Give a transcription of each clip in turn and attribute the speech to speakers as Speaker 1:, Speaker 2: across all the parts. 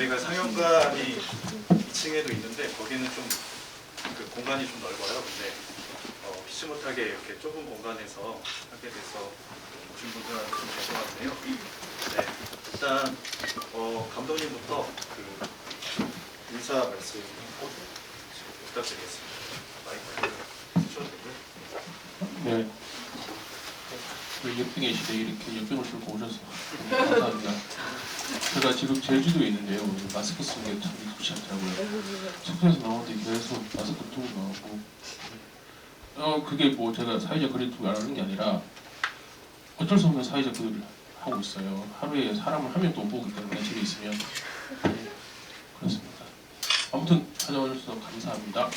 Speaker 1: 저희가 상영관이 2층에도 있는데 거기는 좀 그 공간이 좀 넓어요. 근데 피치 못하게 이렇게 좁은 공간에서 하게 돼서 오신 분들한테 좀 죄송한데요. 네, 일단 감독님부터 그 인사 말씀 부탁드리겠습니다. 마이크 주셔도 되고요.
Speaker 2: 네. 역병의 시대에 이렇게 역병을 들고 오셔서 감사합니다. 제가 지금 제주도에 있는데요. 마스크 쓰는 게 참 좋지 않더라고요. 숙소에서 나오는데 계속 마스크 두고 나오고 그게 뭐 제가 사회적 거리 두고 안 하는 게 아니라 어쩔 수 없는 사회적 거리를 하고 있어요. 하루에 사람을 한 명도 못 보기 때문에 집에 있으면. 네, 그렇습니다. 아무튼 찾아와주셔서 감사합니다.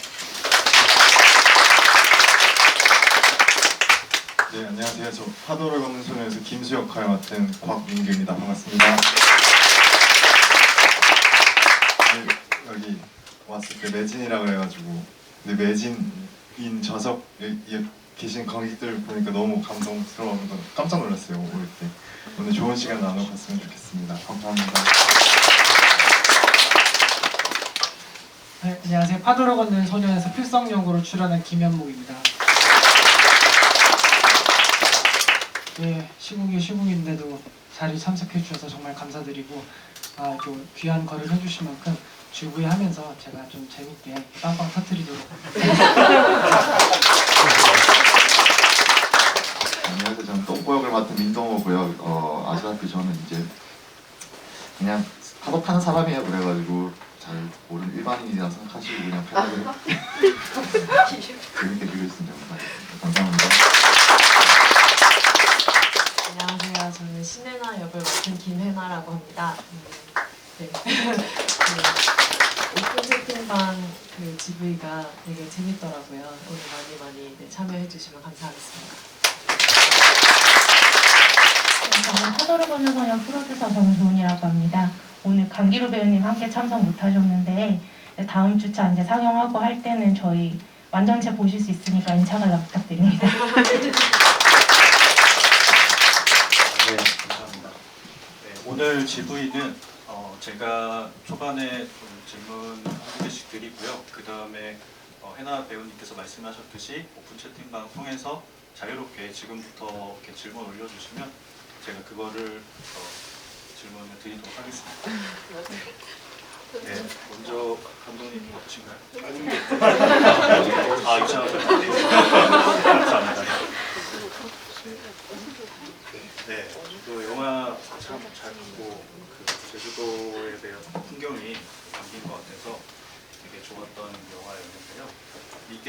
Speaker 3: 네, 안녕하세요. 저 파도를 걷는 소녀에서 김수 역할 맡은 곽민규입니다. 반갑습니다. 네, 여기 왔을 때 매진이라 그래가지고 근데 매진인 좌석에 계신 관객들 보니까 너무 감동스러워서 깜짝 놀랐어요. 올 때. 오늘 좋은 시간 나눠 갔으면 좋겠습니다. 감사합니다.
Speaker 4: 네, 안녕하세요. 파도를 걷는 소녀에서 필성 역으로 출연한 김현목입니다. 예, 시국인데도 자리 참석해 주셔서 정말 감사드리고 또 귀한 거를 해주신 만큼 주부하면서 제가 좀 재밌게 빵빵 터뜨리도록
Speaker 5: 안녕하세요. 저는 똥꼬 역을 맡은 민동호고요. 아시다시피 저는 이제 그냥 파도 타는 사람이에요. 그래가지고 잘 모르는 일반인이라 생각하시고 그냥 편하게 재밌게 즐겼으면 좋겠습니다. 감사합니다.
Speaker 6: 안녕하세요. 저는 신혜나 역을 맡은 김혜나라고 합니다. 네. 오픈 채팅방 그 GV가 되게 재밌더라고요. 오늘 많이 네, 참여해 주시면 감사하겠습니다.
Speaker 7: 저는 파도를 걷는 소녀 프로듀서 정소은이라고 합니다. 오늘 강기루 배우님 함께 참석 못하셨는데 다음 주차 이제 상영하고 할 때는 저희 완전체 보실 수 있으니까 인차 관람 부탁드립니다.
Speaker 1: 네, 감사합니다. 네, 오늘 GV는 제가 초반에 좀 질문 한 개씩 드리고요. 그 다음에 해나 배우님께서 말씀하셨듯이 오픈 채팅방 통해서 자유롭게 지금부터 이렇게 질문 올려주시면 제가 그거를 질문을 드리도록 하겠습니다. 네, 먼저 감독님 어떠신가요? 아닙니다. 이상하죠. 감사합니다. 네, 또 영화 참 잘 보고 그 제주도에 대한 풍경이 담긴 것 같아서 되게 좋았던 영화였는데요. 이게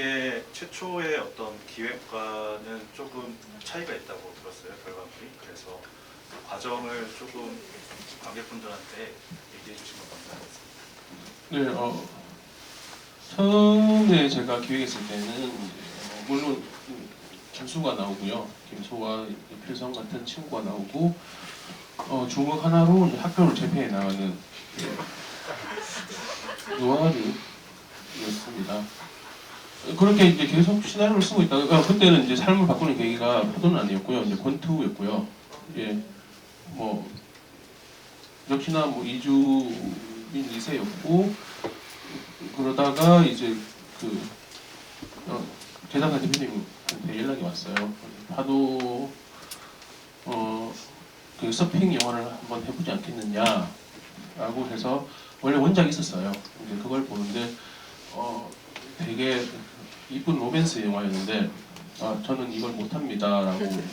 Speaker 1: 최초의 어떤 기획과는 조금 차이가 있다고 들었어요, 결과물이. 그래서 그 과정을 조금 관객분들한테 얘기해 주시면 감사하겠습니다.
Speaker 2: 네, 처음에 제가 기획했을 때는 물론 김수가 나오고요. 김수와 필성 같은 친구가 나오고 주먹 하나로 이제 학교를 재패해 나가는 노아르였습니다. 그렇게 이제 계속 시나리오를 쓰고 있다가 그때는 이제 삶을 바꾸는 계기가 파도는 아니었고요. 이제 권투였고요. 예, 뭐 역시나 뭐 이주민 2세였고 그러다가 이제 그 제작사 대표님한테 연락이 왔어요. 파도 그 서핑 영화를 한번 해보지 않겠느냐라고 해서 원래 원작이 있었어요. 이제 그걸 보는데 되게 이쁜 로맨스 영화였는데 저는 이걸 못합니다라고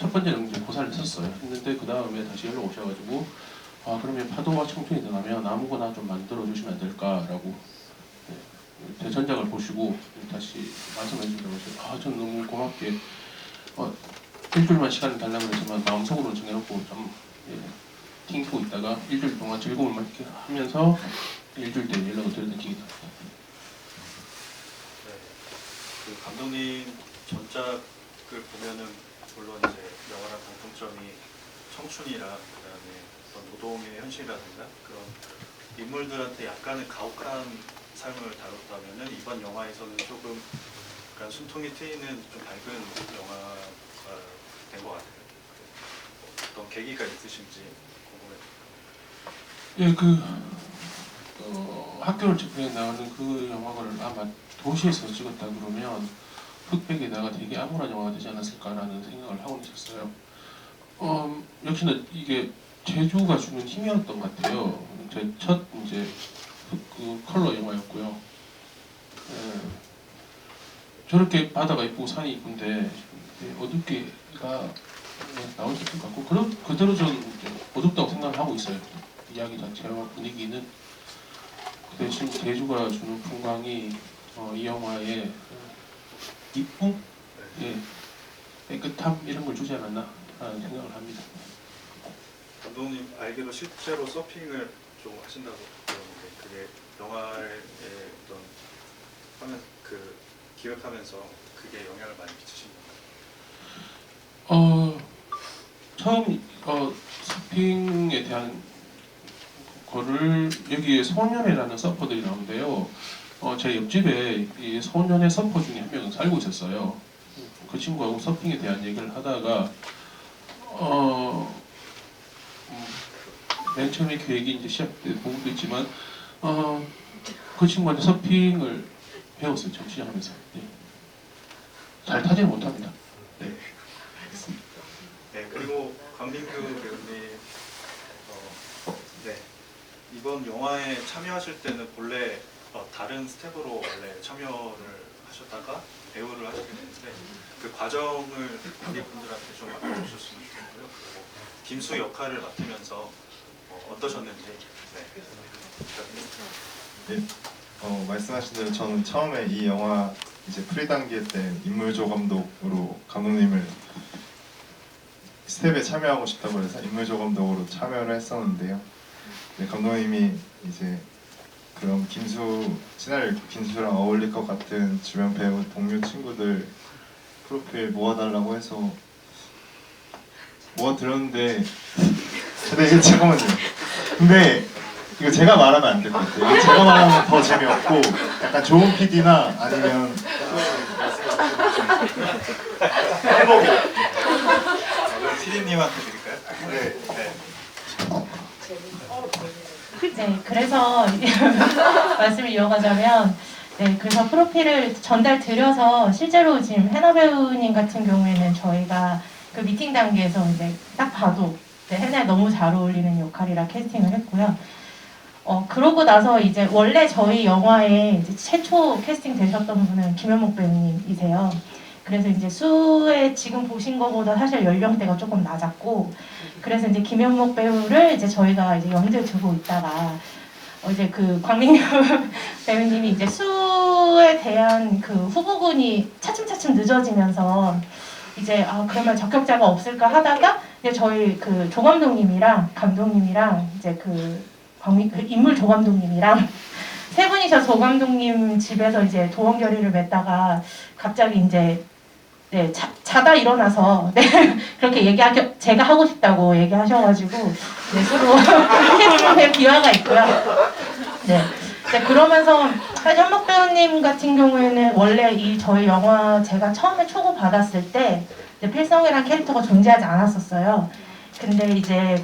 Speaker 2: 첫 번째는 이제 고사를 했었어요. 했는데 그 다음에 다시 연락 오셔가지고 그러면 파도와 청춘이 들어가면 아무거나 좀 만들어 주시면 안 될까라고 대전작을 보시고 다시 말씀해 주시라고 해서 저는 너무 고맙게 일주일만 시간을 달라고 했지만 마음속으로 정해놓고 좀 튕기고 있다가 일주일 동안 즐거움을 이렇게 하면서 일주일 때 연락을 드렸던 기억이 납니다.
Speaker 1: 네, 그 감독님 전작을 보면은 물론 이제 영화랑 공통점이 청춘이랑 그다음에 어떤 노동의 현실이라든가 그런 인물들한테 약간의 가혹한 삶을 다뤘다면은 이번 영화에서는 조금 약간 숨통이 트이는 좀 밝은 영화가 된 것 같아요. 어떤 계기가 있으신지 궁금해요.
Speaker 2: 예, 학교를 집회에 나가는 그 영화를 아마 도시에서 찍었다 그러면 흑백에다가 되게 암울한 영화가 되지 않았을까라는 생각을 하고 있었어요. 역시나 이게 제주가 주는 힘이었던 것 같아요. 제 첫 이제 그 컬러 영화였고요. 예, 저렇게 바다가 이쁘고 산이 이쁜데 어둡게가 나올 수 있을 것 같고 그대로 저는 이제 어둡다고 생각을 하고 있어요. 이야기 자체와 분위기는 그 대신 제주가 주는 풍광이 이 영화의 이쁨, 예, 깨끗함 이런 걸 주지 않았나 하는 생각을 합니다.
Speaker 1: 감독님 알기로 실제로 서핑을 좀 하신다고 들었는데 그게 영화의 어떤 화면 기획하면서 그게 영향을 많이 미치신 건가요?
Speaker 2: 처음 서핑에 대한 거를 여기에 소년회라는 서퍼들이 나오는데요. 제 옆집에 이 소년회 서퍼 중에 한 명은 살고 있었어요. 그 친구하고 서핑에 대한 얘기를 하다가 맨 처음에 계획이 이제 시작된 부분도 있지만 그 친구한테 서핑을 배웠어요. 정치장하면서. 네. 잘 타지는 못합니다. 네.
Speaker 1: 네, 그리고 강민규 배우님 네, 이번 영화에 참여하실 때는 본래 다른 스텝으로 원래 참여를 하셨다가 배우를 하시게 됐는데 그 과정을 관객분들한테 좀 알려주셨으면 좋겠고요. 그리고 김수 역할을 맡으면서 어떠셨는지 네, 부탁드립니다.
Speaker 3: 네, 말씀하신 대로 저는 처음에 이 영화 이제 프리 단계 때 인물조 감독으로 감독님을 스텝에 참여하고 싶다고 해서 인물조 감독으로 참여를 했었는데요. 네, 감독님이 이제 그럼 시나리오 김수랑 어울릴 것 같은 주변 배우 동료 친구들 프로필 모아달라고 해서 모아드렸는데 근데 잠깐만요. 근데 이거 제가 말하면 안 될 것 같아요. 이거 제가 말하면 더 재미없고 약간 좋은 PD나 아니면
Speaker 1: 피디님한테 드릴까요?
Speaker 3: 네.
Speaker 7: 네, 그래서 말씀을 이어가자면 그래서 프로필을 전달 드려서 실제로 지금 해나 배우님 같은 경우에는 저희가 그 미팅 단계에서 이제 딱 봐도 해나에 너무 잘 어울리는 역할이라 캐스팅을 했고요. 그러고 나서 이제 원래 저희 영화에 이제 최초 캐스팅 되셨던 분은 김현목 배우님이세요. 그래서 이제 수에 지금 보신 것보다 사실 연령대가 조금 낮았고, 그래서 이제 김현목 배우를 이제 저희가 이제 염두에 두고 있다가 이제 그 광민규 배우님이 이제 수에 대한 그 후보군이 차츰차츰 늦어지면서 이제 그러면 적격자가 없을까 하다가 이제 저희 그 조감독님이랑 감독님이랑 이제 그 인물 조감독님이랑 세 분이서 조감독님 집에서 이제 도원 결의를 맺다가 갑자기 이제 자다 일어나서 그렇게 제가 하고 싶다고 얘기하셔가지고 서로 캐스팅된 비화가 있고요. 그러면서 사실 현목 배우님 같은 경우에는 원래 저희 영화 제가 처음에 초고 받았을 때 필성이라는 캐릭터가 존재하지 않았었어요. 근데 이제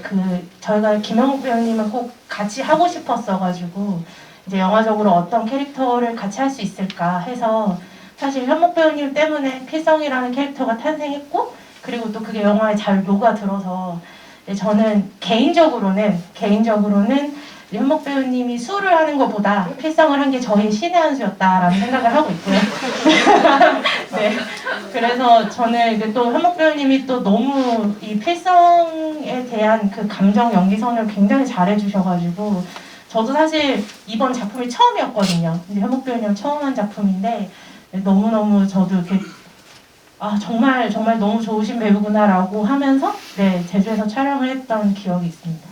Speaker 7: 저희가 김현목 배우님은 꼭 같이 하고 싶었어가지고 이제 영화적으로 어떤 캐릭터를 같이 할 수 있을까 해서 사실 현목 배우님 때문에 필성이라는 캐릭터가 탄생했고, 그리고 또 그게 영화에 잘 녹아들어서 저는 개인적으로는 현목 배우님이 수를 하는 것보다 필성을 한 게 저희 신의 한 수였다라는 생각을 하고 있고요. 네. 그래서 저는 이제 또 현목 배우님이 또 너무 이 필성에 대한 그 감정 연기선을 굉장히 잘해주셔가지고 저도 사실 이번 작품이 처음이었거든요. 이제 현목 배우님 처음 한 작품인데 너무너무 저도 이렇게 정말 너무 좋으신 배우구나라고 하면서 제주에서 촬영을 했던 기억이 있습니다.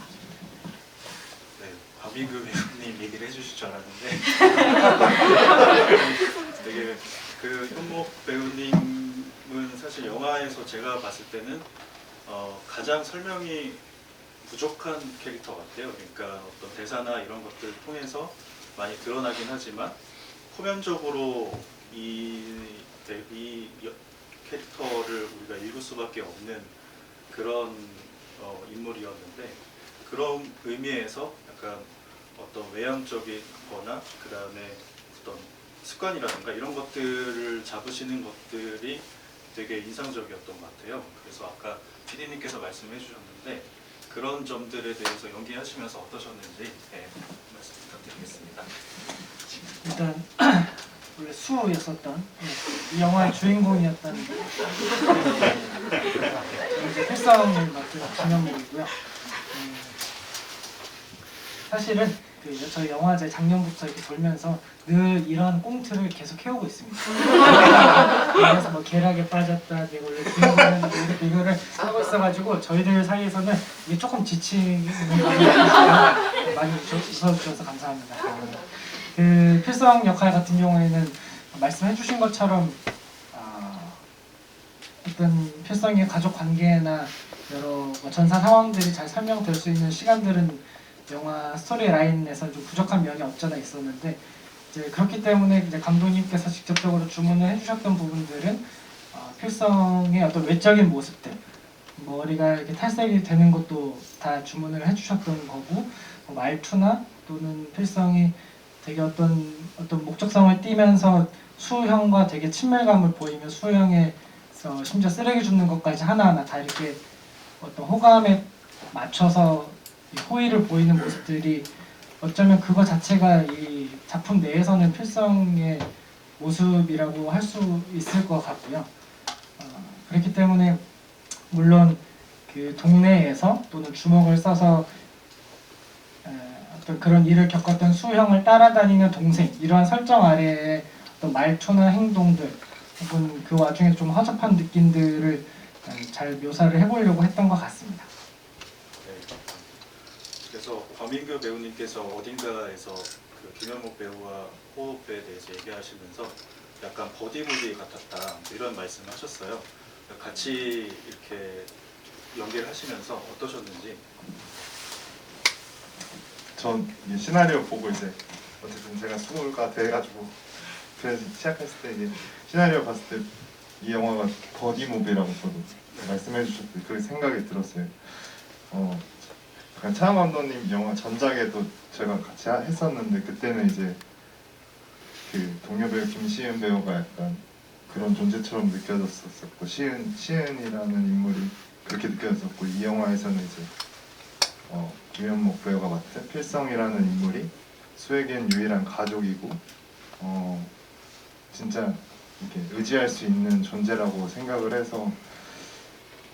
Speaker 1: 네, 박민규 배우님 얘기를 해주실 줄 알았는데 되게 현목 배우님은 사실 영화에서 제가 봤을 때는 가장 설명이 부족한 캐릭터 같아요. 그러니까 어떤 대사나 이런 것들을 통해서 많이 드러나긴 하지만 표면적으로 이 캐릭터를 우리가 읽을 수밖에 없는 그런 인물이었는데, 그런 의미에서 약간 어떤 외향적이거나 그 다음에 어떤 습관이라든가 이런 것들을 잡으시는 것들이 되게 인상적이었던 것 같아요. 그래서 아까 PD님께서 말씀해 주셨는데 그런 점들에 대해서 연기하시면서 어떠셨는지 말씀 부탁드리겠습니다.
Speaker 4: 일단 원래 수였었던 이 영화의 주인공이었던 이제 필성을 맡은 김현묵이고요. 사실은 저희 영화제 작년부터 이렇게 돌면서 늘 이런 꽁트를 계속 해오고 있습니다. 그래서 뭐 계략에 빠졌다, 내가 원래 주인공이었는데 이렇게 이거를 하고 있어가지고 저희들 사이에서는 이게 조금 지치는 감이 많이 웃어주셔서 감사합니다. 그 필성 역할 같은 경우에는 말씀해주신 것처럼 어떤 필성의 가족 관계나 여러 뭐 전사 상황들이 잘 설명될 수 있는 시간들은 영화 스토리 라인에서 좀 부족한 면이 없잖아 있었는데 이제 그렇기 때문에 이제 감독님께서 직접적으로 주문을 해주셨던 부분들은 필성의 어떤 외적인 모습들, 머리가 이렇게 탈색이 되는 것도 다 주문을 해주셨던 거고 뭐 말투나 또는 필성이 되게 어떤 목적성을 띠면서 수형과 되게 친밀감을 보이며 수형에서 심지어 쓰레기 줍는 것까지 하나하나 다 이렇게 어떤 호감에 맞춰서 이 호의를 보이는 모습들이 어쩌면 그거 자체가 이 작품 내에서는 필성의 모습이라고 할 수 있을 것 같고요. 그렇기 때문에 물론 그 동네에서 또는 주먹을 써서 어떤 그런 일을 겪었던 수형을 따라다니는 동생 이러한 설정 아래에 어떤 말투나 행동들 혹은 그 와중에 좀 허접한 느낌들을 잘 묘사를 해보려고 했던 것 같습니다.
Speaker 1: 그래서 권민규 배우님께서 어딘가에서 그 김현묵 배우와 호흡에 대해서 얘기하시면서 약간 버디무비 같았다 이런 말씀을 하셨어요. 같이 이렇게 연기를 하시면서 어떠셨는지.
Speaker 3: 전 이 시나리오 보고 이제 어쨌든 제가 20가 돼가지고 그래서 시작했을 때 이게 시나리오 봤을 때 이 영화가 버디무비라고 저도 말씀해 주셨을 때 그렇게 생각이 들었어요. 차영 감독님 영화 전작에도 제가 같이 했었는데 그때는 이제 그 동료 배우 김시은 배우가 약간 그런 존재처럼 느껴졌었고 시은이라는 인물이 그렇게 느껴졌었고 이 영화에서는 이제 김현묵 배우가 맡은 필성이라는 인물이 수에겐 유일한 가족이고 진짜 이렇게 의지할 수 있는 존재라고 생각을 해서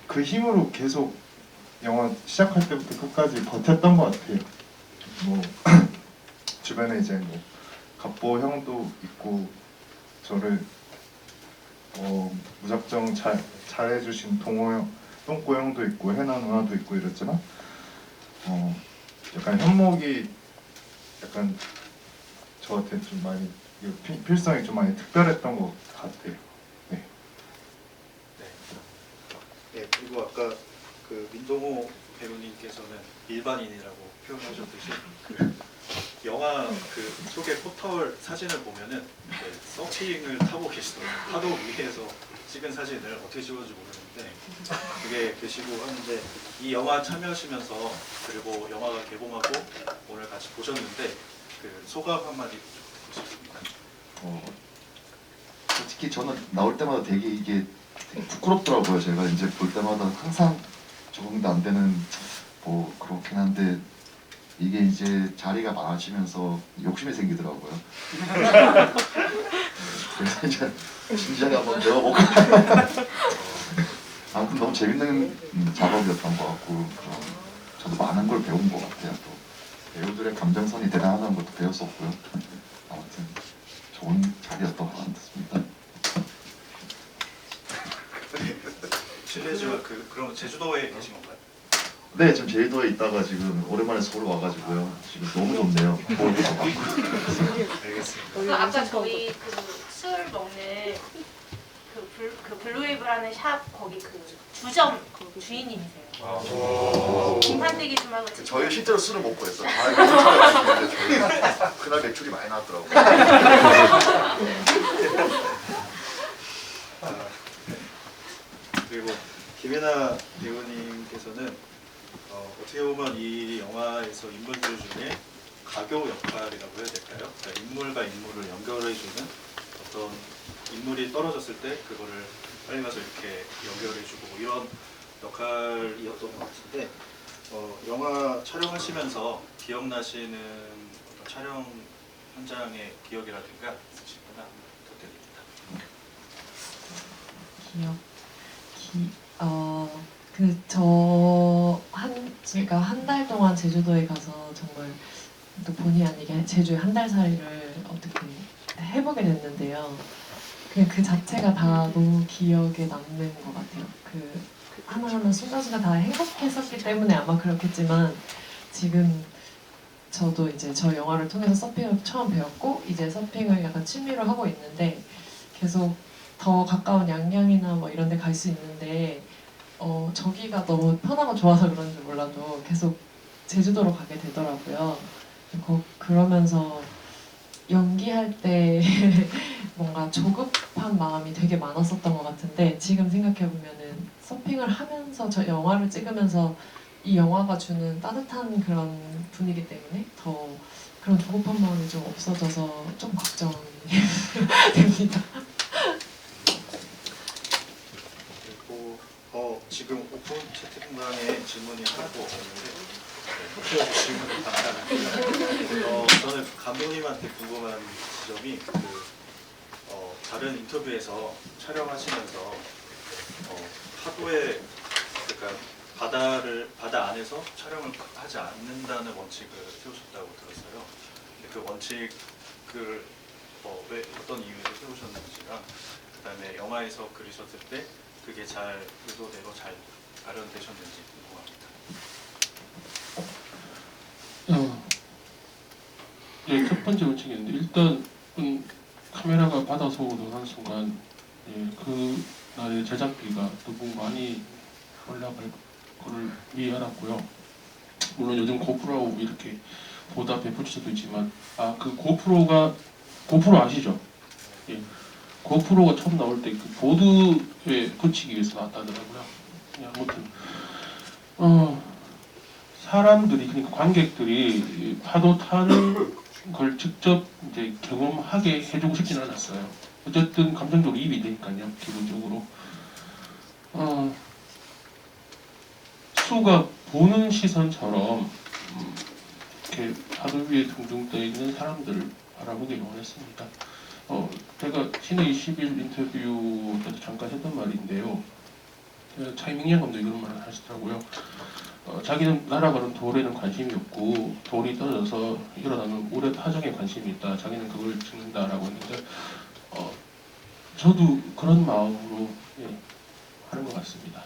Speaker 3: 그 힘으로 계속 영화 시작할 때부터 끝까지 버텼던 것 같아요. 뭐 주변에 이제 뭐 갑보 형도 있고 저를 무작정 잘해주신 동호 형, 똥꼬 형도 있고 해나 누나도 있고 이랬지만 약간 현목이 약간 저한테 좀 많이 필성이 좀 많이 특별했던 것 같아요. 네.
Speaker 1: 네. 그리고 아까 그 민동호 배우님께서는 일반인이라고 표현하셨듯이 그 영화 그 속의 포털 사진을 보면은 서핑을 타고 계시더라고요. 파도 위에서 찍은 사진을 어떻게 찍었는지 모르는데 그게 계시고 하는데 이 영화 참여하시면서 그리고 영화가 개봉하고 오늘 같이 보셨는데 그 소감 한마디 듣고 싶습니다.
Speaker 5: 솔직히 저는 나올 때마다 되게 부끄럽더라고요. 제가 이제 볼 때마다 항상 적응도 안 되는 뭐 그렇긴 한데 이게 이제 자리가 많아지면서 욕심이 생기더라고요. 그래서 이제 진지하게 한번 배워보고 아무튼 너무 재밌는 작업이었던 것 같고 저도 많은 걸 배운 것 같아요. 또 배우들의 감정선이 대단하다는 것도 배웠었고요. 아무튼 좋은 자리였던 것 같습니다.
Speaker 1: 실례지만 그럼 제주도에 계신 건가요?
Speaker 5: 네, 지금 제주도에 있다가 지금 오랜만에 서울 와가지고요. 지금 너무 좋네요. 거울도 더 많고.
Speaker 1: 알겠습니다.
Speaker 8: 아까 저희 그 술 먹는 그 블루웨이브라는 샵 거기 그 주점 주인님이세요. 김판대기 좀 하고
Speaker 5: 저희 실제로 술을 먹고 했어요. 그날 매출이 많이 나왔더라고요.
Speaker 1: 그리고 김혜나 배우님께서는 어떻게 보면 이 영화에서 인물들 중에 가교 역할이라고 해야 될까요? 그러니까 인물과 인물을 연결해주는 어떤 인물이 떨어졌을 때 그거를 빨리 가서 이렇게 연결해주고 뭐 이런 역할이었던 것 같은데 영화 촬영하시면서 기억나시는 어떤 촬영 현장의 기억이라든가 있으시거나 부탁드립니다.
Speaker 6: 제가 한 달 동안 제주도에 가서 정말 또 본의 아니게 제주에 한 달 살이를 어떻게 해보게 됐는데요. 그냥 그 자체가 다 너무 기억에 남는 것 같아요. 그 하나하나 순간순간 다 행복했었기 때문에 아마 그렇겠지만 지금 저도 이제 저 영화를 통해서 서핑을 처음 배웠고 이제 서핑을 약간 취미로 하고 있는데 계속 더 가까운 양양이나 뭐 이런 데 갈 수 있는데 저기가 너무 편하고 좋아서 그런지 몰라도 계속 제주도로 가게 되더라고요. 그러면서 연기할 때 뭔가 조급한 마음이 되게 많았었던 것 같은데 지금 생각해보면은 서핑을 하면서 저 영화를 찍으면서 이 영화가 주는 따뜻한 그런 분위기 때문에 더 그런 조급한 마음이 좀 없어져서 좀 걱정이 됩니다.
Speaker 1: 그리고 지금 오픈 채팅방에 질문이 하나도 없는데 질문을 감사합니다. 저는 감독님한테 궁금한 지점이 다른 인터뷰에서 촬영하시면서 파도에 그러니까 바다 안에서 촬영을 하지 않는다는 원칙을 세우셨다고 들었어요. 근데 그 원칙을 왜 어떤 이유에서 세우셨는지랑 그다음에 영화에서 그리셨을 때 그게 잘 의도대로 잘 발현되셨는지 궁금합니다.
Speaker 2: 예, 첫 번째 원칙인데 일단 카메라가 바다 속으로 가는 순간 그 날의 제작비가 너무 많이 올라갈 거를 미리 알았고요. 물론 요즘 고프로 이렇게 보다 베풀 수도 있지만 그 고프로 아시죠? 예. 고프로가 처음 나올 때 그 보드에 붙이기 위해서 나왔다더라고요. 아무튼 사람들이 그러니까 관객들이 파도 타는 걸 직접 이제 경험하게 해주고 싶지는 않았어요. 어쨌든 감정적으로 이입이 되니까요. 기본적으로 수가 보는 시선처럼 이렇게 파도 위에 둥둥 떠 있는 사람들을 바라보기를 원했습니다. 제가 신의 20일 인터뷰 때도 잠깐 했던 말인데요. 차이밍양 감독이 그런 말을 하시더라고요. 자기는 날아가는 돌에는 관심이 없고 돌이 떨어져서 일어나는 물의 파장에 관심이 있다. 자기는 그걸 찍는다라고 했는데 저도 그런 마음으로 하는 것 같습니다.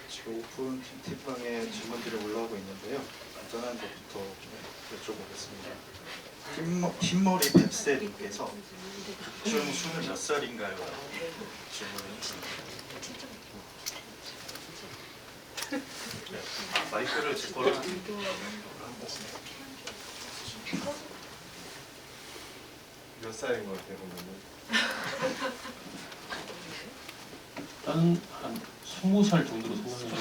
Speaker 1: 지금 오픈 채팅방에 질문들이 올라오고 있는데요. 간단한 것부터 좀 여쭤보겠습니다. 흰머리 뱁새님께서 국중 수는 몇 살인가요? 질문을 해주셨습니다. 마이크를 제 거로
Speaker 3: 몇 살인 것 같아요, 그러면?
Speaker 2: 나는 한 20살 정도로 생각해요.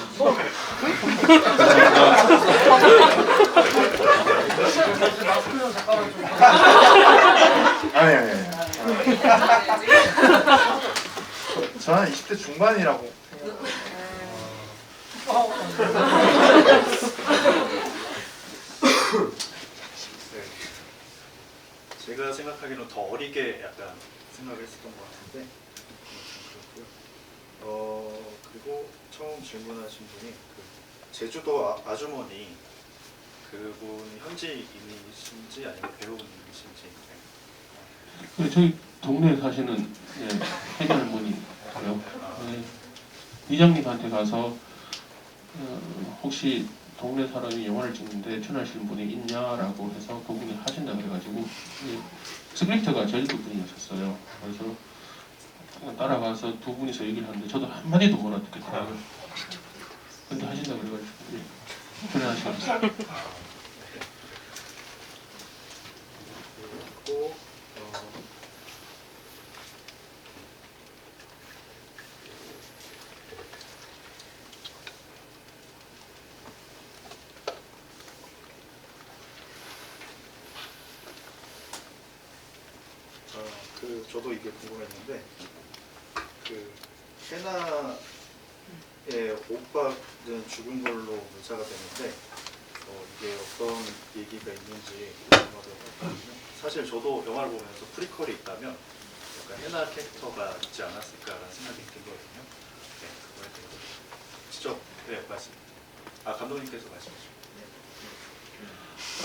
Speaker 3: 아니. 저는 20대 중반이라고
Speaker 1: 제가 생각하기로는 더 어리게 약간 생각을 했었던 것 같은데 그렇고요. 그리고 처음 질문하신 분이 제주도 아주머니 그분이 현지인이신지 아니면 배우분이신지.
Speaker 2: 저희 동네에 사시는 혜리 할머니고요. 이장님한테 가서 혹시 동네 사람이 영화를 찍는데 출연하시는 분이 있냐라고 해서 그분이 하신다 그래가지고 스크립트가 제주도 분이셨어요. 그래서 따라가서 두 분이서 얘기를 하는데 저도 한마디도 못 알아듣겠더라고요. 근데 하신다 그래가지고 출연하시면서
Speaker 1: 그리고 저도 이게 궁금했는데 그 해나의 오빠는 죽은 걸로 묘사가 되는데 이게 어떤 얘기가 있는지 궁금하거든요. 사실 저도 영화를 보면서 프리퀄이 있다면 약간 해나 캐릭터가 있지 않았을까라는 생각이 들거든요. 네, 그거에 대해서 직접 말씀. 감독님께서 말씀하시죠.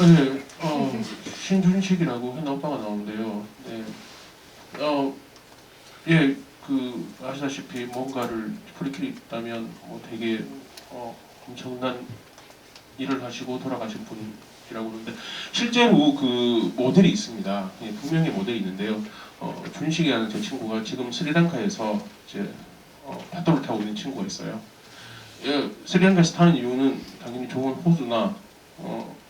Speaker 2: 네, 신준식이라고 해나 오빠가 나오는데요. 네, 예, 그 아시다시피 뭔가를 프리퀄이 있다면 되게 엄청난 일을 하시고 돌아가신 분이라고 그러는데 실제로 그 모델이 있습니다. 예, 분명히 모델이 있는데요. 준식이라는 제 친구가 지금 스리랑카에서 이제 파도를 타고 있는 친구가 있어요. 예, 스리랑카에서 타는 이유는 당연히 좋은 호수나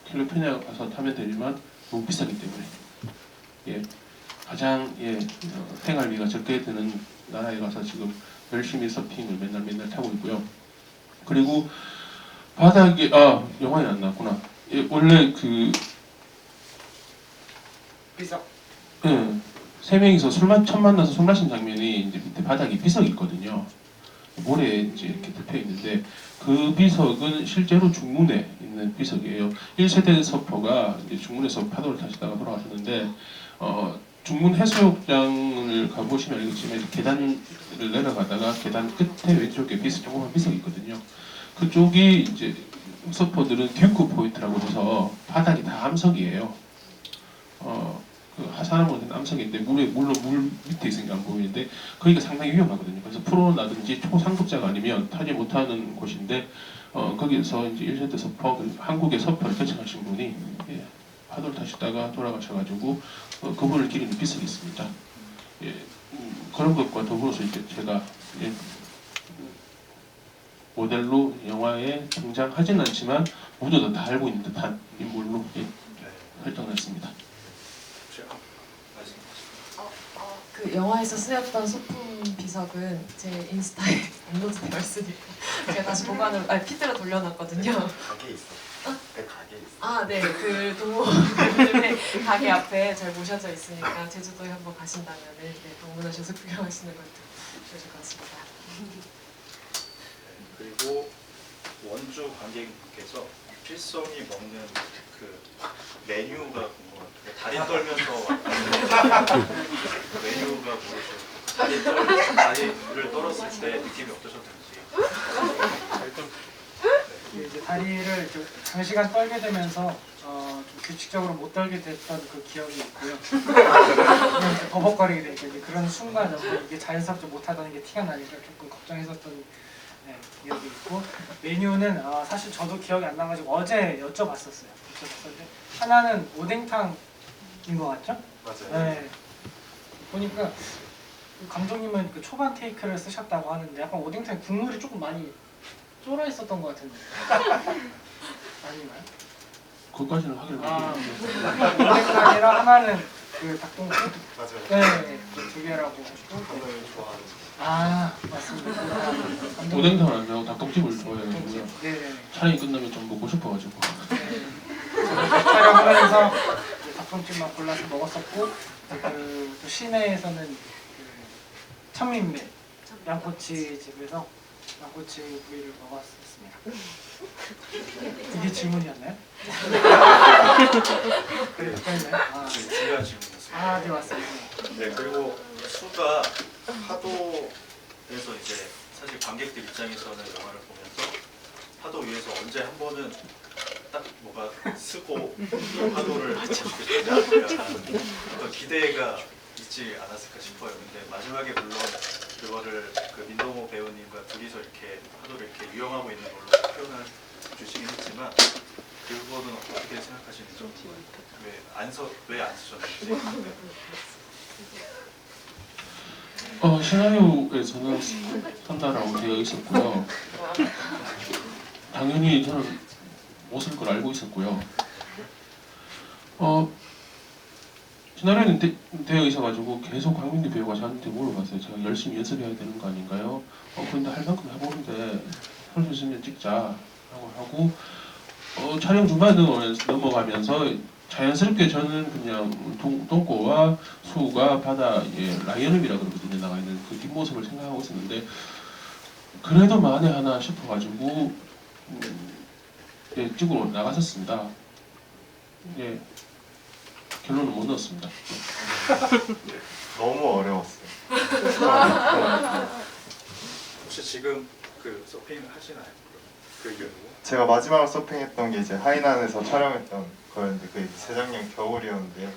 Speaker 2: 캘리포니아 가서 타면 되지만 너무 비싸기 때문에 예, 가장 생활비가 적게 드는 나라에 가서 지금 열심히 서핑을 맨날 타고 있고요. 그리고 바닥에 영화에 안 나왔구나. 예, 원래 그
Speaker 4: 비석.
Speaker 2: 예, 세 명이서 처음 만나서 술 마신 장면이 이제 밑에 바닥에 비석이 있거든요. 모래에 이제 이렇게 덮여 있는데 그 비석은 실제로 중문에 있는 비석이에요. 1세대 서퍼가 이제 중문에서 파도를 타시다가 돌아가셨는데 중문 해수욕장을 가보시면 알겠지만 계단을 내려가다가 계단 끝에 왼쪽에 조그만 비석이 있거든요. 그쪽이 이제 서퍼들은 듀크 포인트라고 해서 바닥이 다 암석이에요. 그 사람은 암석인데 물론 물 밑에 있으니까 안 보이는데 거기가 상당히 위험하거든요. 그래서 프로라든지 초상급자가 아니면 타지 못하는 곳인데 거기서 이제 1세대 서퍼, 한국의 서퍼를 개척하신 분이 파도를 타시다가 돌아가셔가지고 그분을 기리는 비석이 있습니다. 예, 그런 것과 더불어서 이제 제가 모델로 영화에 등장하진 않지만 모두 다 알고 있는 듯한 인물로 설정을 했습니다.
Speaker 6: 그 영화에서 쓰였던 소품 비석은 제 인스타에 업로드되어 있으니까 제가 다시 보관을 피드로 돌려놨거든요.
Speaker 3: 가게 있어. 그 가게 있어.
Speaker 6: 네, 그 동호회 가게 앞에 잘 모셔져 있으니까 제주도에 한번 가신다면은 방문하셔서 구경하시는 것도 좋을 것 같습니다.
Speaker 1: 그리고 원주 관객님께서 필성이 먹는 그 메뉴가 궁금합니다. 다리 떨면서 메뉴가 뭐죠? 다리를 떨었을 때 느낌이 어떠셨는지.
Speaker 4: 이제 다리를 좀 장시간 떨게 되면서 좀 규칙적으로 못 떨게 됐던 그 기억이 있고요. 이제 버벅거리게 되니까 이제 그런 순간 이게 자연스럽지 못하다는 게 티가 나니까 조금 걱정했었던 기억이 있고, 메뉴는 사실 저도 기억이 안 나가지고 어제 여쭤봤었어요. 하나는 오뎅탕인 것 같죠?
Speaker 1: 맞아요.
Speaker 4: 네. 보니까 감독님은 그 초반 테이크를 쓰셨다고 하는데 약간 오뎅탕에 국물이 조금 많이 쫄아 있었던 것 같은데 아닌가요?
Speaker 2: 그것까지는 확인을 못했는데
Speaker 4: 오뎅탕이랑 하나는 그 닭똥집?
Speaker 1: 맞아요.
Speaker 4: 네, 두 개라고 하시고.
Speaker 1: 오늘 좋아하는.
Speaker 4: 맞습니다.
Speaker 2: 오뎅탕을 안 좋아하고 닭똥집을 좋아해가지고요.
Speaker 4: 네네.
Speaker 2: 촬영이 끝나면 좀 먹고 싶어가지고
Speaker 4: 촬영하면서 닭똥집만 골라서 먹었었고, 또 시내에서는 그 천민밀 양꼬치 집에서 양꼬치 구이를 먹었습니다. 이게 질문이었나요? 그래, 그랬나요?
Speaker 1: 중요한 질문이었습니다.
Speaker 4: 네, 맞습니다.
Speaker 1: 네, 그리고 수가 파도에서 이제 사실 관객들 입장에서는 영화를 보면서 파도 위에서 언제 한 번은 딱 뭐가 쓰고 파도를 보시게 되지 않을까 어떤 기대가 있지 않았을까 싶어요. 근데 마지막에 물론 그거를 그 민동호 배우님과 둘이서 이렇게 파도를 이렇게 유영하고 있는 걸로 표현을 주시긴 했지만 그거는 어떻게 생각하시는지, 왜 안 쓰셨는지.
Speaker 2: 시나리오에서는 쓴다라고 되어 있었고요. 당연히 저는 못 쓸 걸 알고 있었고요. 시나리오는 되어 있어가지고 계속 강민기 배우가 저한테 물어봤어요. 제가 열심히 연습해야 되는 거 아닌가요? 근데 할 만큼 해보는데 할 수 있으면 찍자 라고 하고 촬영 중반에 넘어가면서 자연스럽게 저는 그냥 똥꼬와 수가 바다 라이언음이라 그러거든요. 나가 있는 그 뒷모습을 생각하고 있었는데 그래도 만에 하나 싶어가지고 찍으러 나갔었습니다. 결론은 못 넣었습니다.
Speaker 3: 너무 어려웠어요.
Speaker 1: 혹시 지금 그 서핑 하시나요? 그 이후로?
Speaker 3: 제가 마지막으로 서핑했던 게 이제 하이난에서 촬영했던 거였는데 그게 재작년 겨울이었는데요.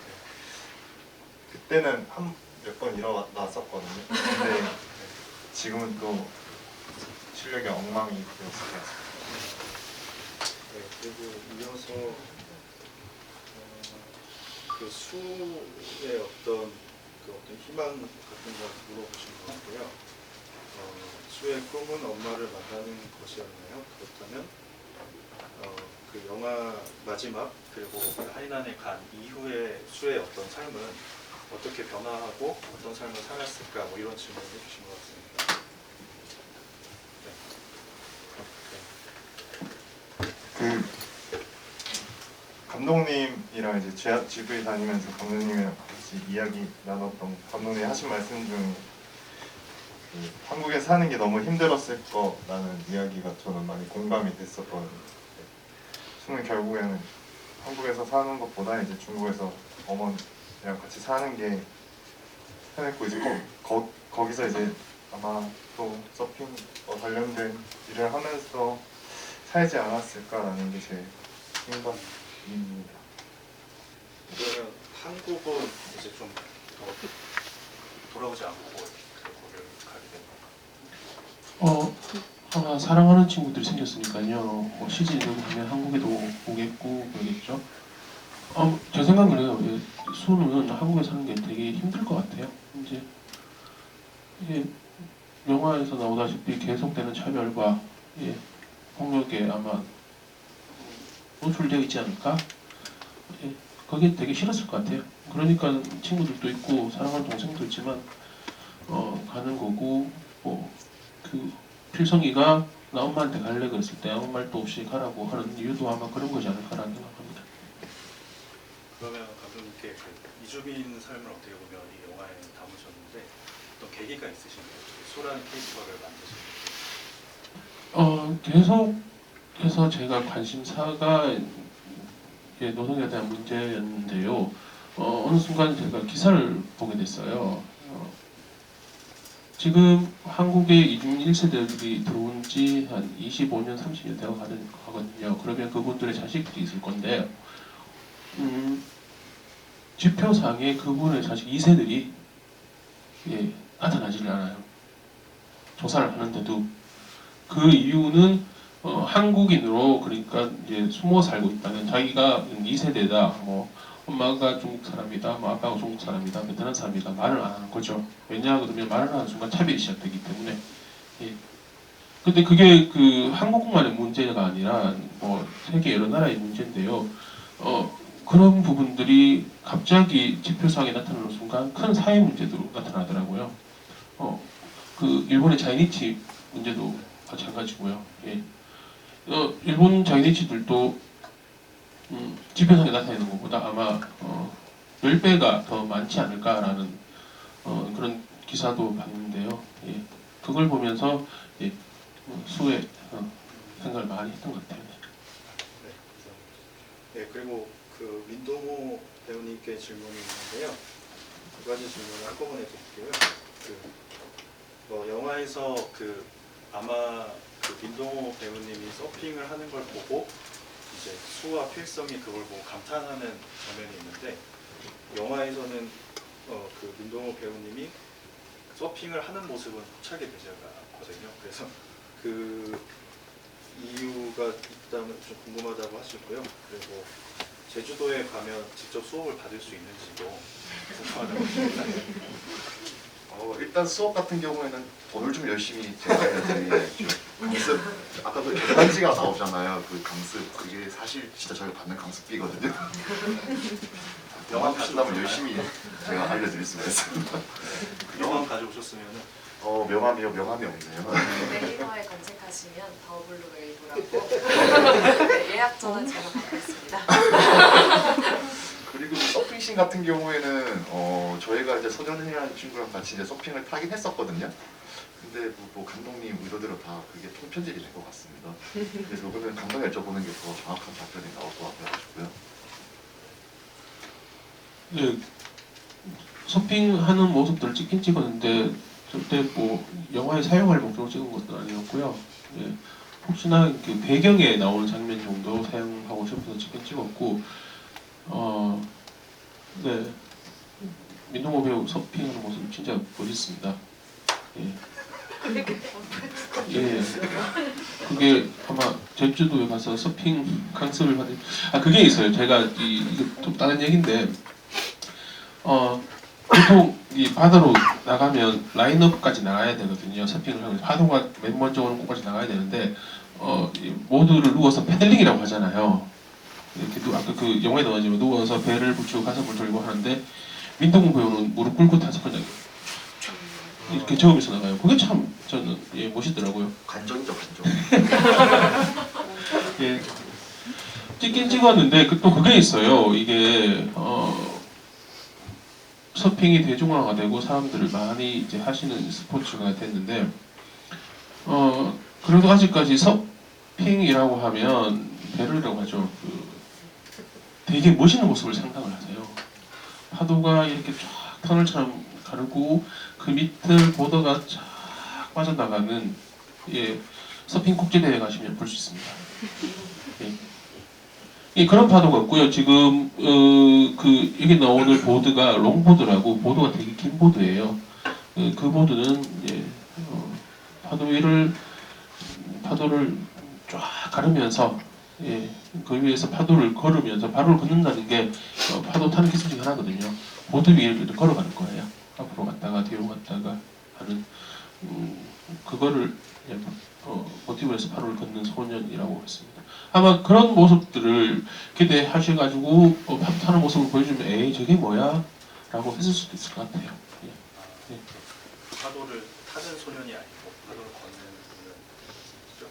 Speaker 3: 그때는 몇 번 일어났었거든요. 근데 지금은 또 실력이 엉망이 되었을 것 같습니다.
Speaker 1: 네, 그리고 이어서 그 수의 어떤 희망 같은 걸 물어보신 것 같고요. 수의 꿈은 엄마를 만나는 것이었나요? 그렇다면 그 영화 마지막 그리고 그 하이난에 간 이후의 수의 어떤 삶은 어떻게 변화하고 어떤 삶을 살았을까? 뭐 이런 질문을 해주신 것 같습니다.
Speaker 3: 그 감독님이랑 이제 GV 다니면서 감독님이랑 같이 이야기 나눴던 감독님이 하신 말씀 중에 그 한국에 사는 게 너무 힘들었을 거라는 이야기가 저는 많이 공감이 됐었거든요. 저는 결국에는 한국에서 사는 것보다 이제 중국에서 어머니랑 같이 사는 게 편했고 이제 거기서 이제 아마 또 서핑 관련된 일을 하면서 살지 않았을까라는 게 제 생각입니다.
Speaker 1: 그러면 한국은 이제 좀 더 돌아오지 않고 거기를 가게 된 건가요?
Speaker 2: 사랑하는 친구들이 생겼으니까요. 뭐 시즌이 되면 한국에도 오겠고 그러겠죠. 제 생각은 그래요. 수는 한국에 사는 게 되게 힘들 것 같아요. 이게 영화에서 나오다시피 계속되는 차별과 폭력에 아마 노출되어 있지 않을까? 그게 되게 싫었을 것 같아요. 그러니까 친구들도 있고 사랑하는 동생도 있지만 가는 거고 그 필성이가 나 엄마한테 갈래 그랬을 때 아무 말도 없이 가라고 하는 이유도 아마 그런 거지 않을까라는 생각합니다.
Speaker 1: 그러면 감독님께 그 이주민 삶을 어떻게 보면 이 영화에 담으셨는데 어떤 계기가 있으신가요? 소란 캐릭터를 만드신
Speaker 2: 계속해서 제가 관심사가 노동에 대한 문제였는데요. 어느 순간 제가 기사를 보게 됐어요. 지금 한국에 이주민 1세대들이 들어온 지 한 25년, 30년 되어 가거든요. 그러면 그분들의 자식들이 있을 건데 지표상에 그분의 자식 2세들이 나타나지를 않아요. 조사를 하는데도 그 이유는 한국인으로 그러니까 이제 숨어 살고 있다는 자기가 2세대다 뭐 엄마가 중국 사람이다 뭐 아빠가 중국 사람이다 베트남 사람이다 말을 안 하는 거죠. 왜냐 그러면 말을 하는 순간 차별이 시작되기 때문에. 근데 그게 그 한국만의 문제가 아니라 뭐 세계 여러 나라의 문제인데요. 그런 부분들이 갑자기 지표상에 나타나는 순간 큰 사회 문제도 나타나더라고요. 그 일본의 자이니치 문제도 마찬가지고요. 일본 자이니치들도 지표상에 나타내는 것보다 아마 10배가 더 많지 않을까라는 그런 기사도 봤는데요. 그걸 보면서 수의 생각을 많이 했던 것 같아요.
Speaker 1: 네, 그리고 그 민동호 배우님께 질문이 있는데요. 두 가지 질문을 한꺼번에 드릴게요. 영화에서 아마 그 민동호 배우님이 서핑을 하는 걸 보고 이제 수와 필성이 그걸 보고 감탄하는 장면이 있는데 영화에서는 그 민동호 배우님이 서핑을 하는 모습은 포착이 되지 않거든요. 그래서 그 이유가 있다면 좀 궁금하다고 하시고요. 그리고 제주도에 가면 직접 수업을 받을 수 있는지도 궁금하다고 하십니다.
Speaker 5: 일단 수업 같은 경우에는 돈을 좀 열심히 제가 해야지. 강습 아까 그 단지가 나오잖아요. 그 강습 그게 사실 진짜 저희가 받는 강습비거든요. 영화 하신다면 열심히 제가 알려드릴 수가 있습니다.
Speaker 1: 명함 가져오셨으면은
Speaker 5: 명함이요? 명함이 없네요.
Speaker 6: 네이버에 검색하시면 더블루웨이브라고 예약 전화 제가 받고 있습니다.
Speaker 5: 그리고 서핑씬 같은 경우에는 저희가 이제 서전이라는 친구랑 같이 이제 서핑을 타긴 했었거든요. 근데 뭐 감독님 의도대로 다 그게 통편집이 된 것 같습니다. 그래서 오늘 감독에 여쭤보는 게 더 정확한 답변이 나올 것 같아가지고요.
Speaker 2: 네, 서핑하는 모습들을 찍긴 찍었는데 절대 뭐 영화에 사용할 목적으로 찍은 것도 아니었고요. 예, 혹시나 그 배경에 나오는 장면 정도 사용하고 싶어서 찍긴 찍었고, 네, 민동호 배우 서핑하는 모습 진짜 멋있습니다. 예. 예, 그게 아마 제주도에 가서 서핑 강습을 받은 그게 있어요. 제가 이거 좀 다른 얘기인데 보통 이 바다로 나가면 라인업까지 나가야 되거든요. 서핑을 하면서 파도가 맨 먼저 오는 곳까지 나가야 되는데 이 모두를 누워서 패들링이라고 하잖아요. 이렇게 아까 그 영화에 나오지만 누워서 배를 붙이고 가슴을 들고 하는데 민동훈 배우는 무릎 꿇고 타서 그냥 이렇게 저으면서 나가요. 그게 참 저는 멋있더라고요.
Speaker 5: 관전이죠, 관전.
Speaker 2: 예, 찍긴 찍었는데 또 그게 있어요. 이게 서핑이 대중화가 되고 사람들을 많이 이제 하시는 스포츠가 됐는데 그래도 아직까지 서핑이라고 하면 배럴이라고 하죠. 되게 멋있는 모습을 상상을 하세요. 파도가 이렇게 쫙 터널처럼 가르고 그 밑을 보더가 쫙 빠져나가는 서핑 국제대회 가시면 볼 수 있습니다. 그런 파도가 없고요. 지금 그 여기 나오는 보드가 롱보드라고 보드가 되게 긴 보드예요. 그 보드는 파도를 쫙 가르면서 그 위에서 파도를 걸으면서 바로 걷는다는 게 파도 타는 기술 중 하나거든요. 보드 위에 이렇게 걸어가는 거예요. 앞으로 갔다가 뒤로 갔다가 하는 그거를 모티브로 해서 파도를 걷는 소년이라고 했습니다. 아마 그런 모습들을 기대하셔가지고 파도 타는 모습을 보여주면 에이 저게 뭐야? 라고 했을 수도 있을 것 같아요. 예.
Speaker 1: 파도를 타는 소년이 아니고 파도를 걷는 소년이죠.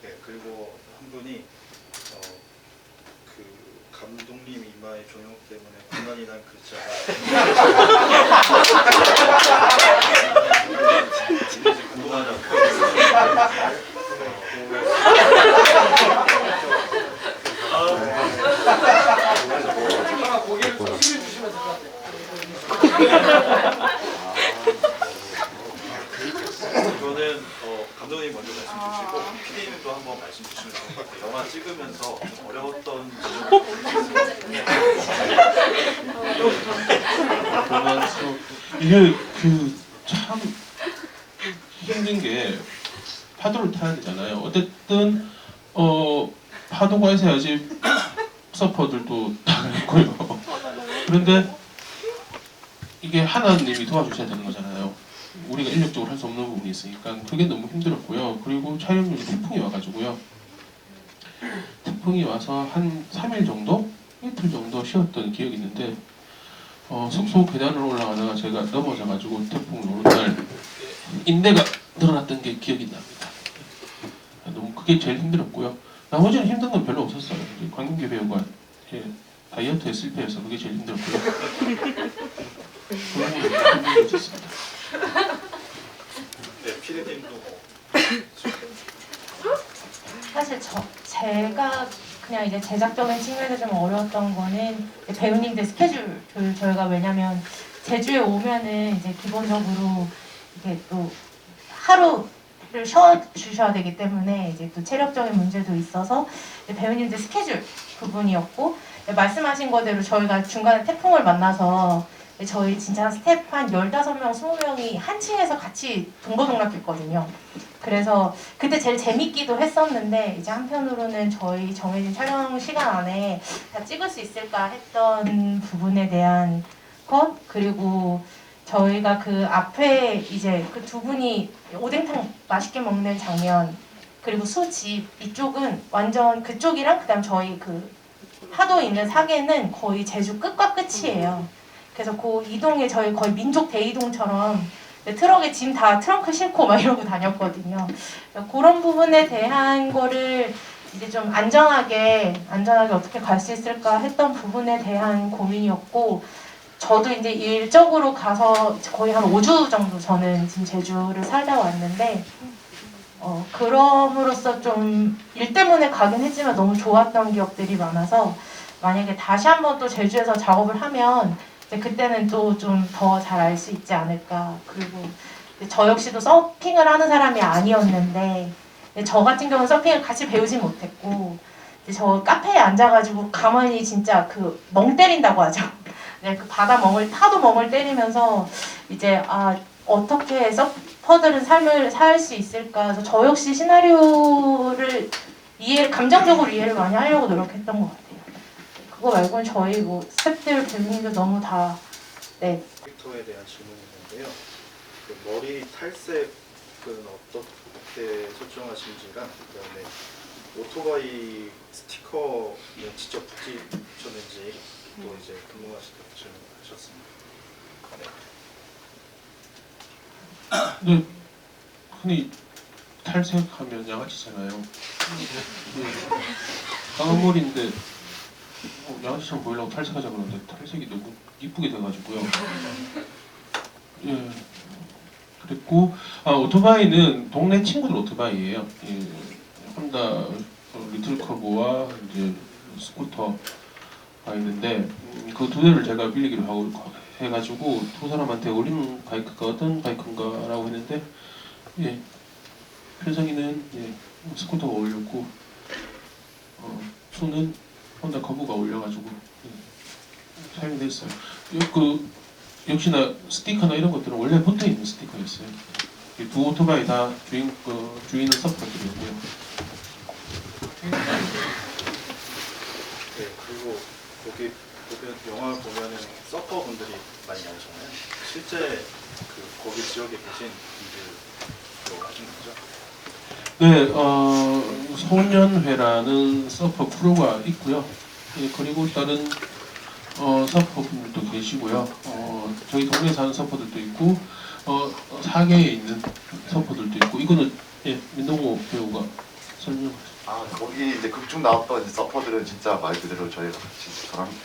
Speaker 1: 네, 그리고 한 분이 그 감독님 이마의 종용 때문에 고난이 난 글자가 궁금하다고. 이거는 감독님 먼저 말씀 주시고 PD님도 한번 말씀 주시면 좋을 것 같아요. 영화 찍으면서 좀 어려웠던
Speaker 2: 이게 참 힘든 게 파도를 타야 되잖아요. 어쨌든 파도가 있어야지 서퍼들도 타겠고요. 그런데 이게 하나님이 도와주셔야 되는 거잖아요. 우리가 인력적으로 할 수 없는 부분이 있으니까 그게 너무 힘들었고요. 그리고 촬영용이 태풍이 와가지고요. 태풍이 와서 한 3일 정도? 이틀 정도 쉬었던 기억이 있는데 숙소 계단을 올라가다가 제가 넘어져가지고 태풍이 오는 날 인대가 늘어났던 게 기억이 납니다. 너무 그게 제일 힘들었고요. 나머지는 힘든 건 별로 없었어요. 광민규 배우가 다이어트에 실패해서 그게 제일 힘들었고요. 그런 건 힘들었습니다.
Speaker 1: 네, 피디님도
Speaker 7: 사실 제가 그냥 이제 제작적인 측면에서 좀 어려웠던 거는 배우님들 스케줄 저희가 왜냐면 제주에 오면은 이제 기본적으로 이게 또 하루를 쉬어 주셔야 되기 때문에 이제 또 체력적인 문제도 있어서 배우님들 스케줄 부분이었고 말씀하신 거대로 저희가 중간에 태풍을 만나서 저희 진짜 스텝 한 15명, 20명이 한 층에서 같이 동거동락했거든요. 그래서 그때 제일 재밌기도 했었는데 이제 한편으로는 저희 정해진 촬영 시간 안에 다 찍을 수 있을까 했던 부분에 대한 것 그리고 저희가 그 앞에 이제 그 두 분이 오뎅탕 맛있게 먹는 장면 그리고 수집 이쪽은 완전 그쪽이랑 그다음 저희 그 파도 있는 사계는 거의 제주 끝과 끝이에요. 그래서 그 이동에 저희 거의 민족 대이동처럼 트럭에 짐 다 트렁크 싣고 막 이러고 다녔거든요. 그런 부분에 대한 거를 이제 좀 안전하게 어떻게 갈 수 있을까 했던 부분에 대한 고민이었고, 저도 이제 일적으로 가서 거의 한 5주 정도 저는 지금 제주를 살다 왔는데, 그럼으로써 좀 일 때문에 가긴 했지만 너무 좋았던 기억들이 많아서, 만약에 다시 한번 또 제주에서 작업을 하면 이제 그때는 또 좀 더 잘 알 수 있지 않을까. 그리고 저 역시도 서핑을 하는 사람이 아니었는데, 저 같은 경우는 서핑을 같이 배우진 못했고, 저 카페에 앉아가지고 가만히 진짜 그 멍 때린다고 하죠. 네, 그 바다 멍을, 파도 멍을 때리면서 이제 어떻게 서퍼들은 삶을 살 수 있을까. 그래서 저 역시 시나리오를 감정적으로 이해를 많이 하려고 노력했던 것 같아요. 그거 말고는 저희 뭐 스태프들 배우님도 너무 다 네.
Speaker 1: 캐릭터에 대한 질문이 있는데요. 그 머리 탈색은 어떻게 설정하신지랑 그다음에 오토바이 스티커는 직접 붙이셨는지 또 이제 궁금하실 때 질문하셨습니다. 네.
Speaker 2: 근데 흔히 탈색하면 양아치잖아요. 까만 머리인데 양아치처럼 보이려고 탈색하자 그러는데 탈색이 너무 이쁘게 돼가지고요. 예. 그랬고 오토바이는 동네 친구들 오토바이예요. 예. 혼다 리틀커브와 이제 스쿠터가 있는데 그 두 대를 제가 빌리기로 하고 해가지고 두 사람한테 어울리는 바이크가 어떤 바이크인가라고 했는데 예. 표정이는 예. 스쿠터가 어울렸고 수는 혼다 커브가 어울려가지고 예. 사용이 됐어요. 역시나 스티커나 이런 것들은 원래 붙어있는 스티커였어요. 이 두 오토바이 다 주인은 서퍼들이었고요.
Speaker 1: 네, 그리고 거기 보면 영화 보면은 서퍼분들이 많이 나오잖아요. 실제 거기 지역에 계신 분들로 하신 거죠?
Speaker 2: 네, 소년회라는 서퍼 크루가 있고요. 예, 그리고 다른 서퍼분들도 계시고요. 저희 동네 사는 서퍼들도 있고, 사계에 있는 서퍼들도 있고, 이거는 예, 민동호 배우가 설명하셨습니다.
Speaker 5: 거기 이제 극중 나왔던 이제 서퍼들은 진짜 말 그대로 저랑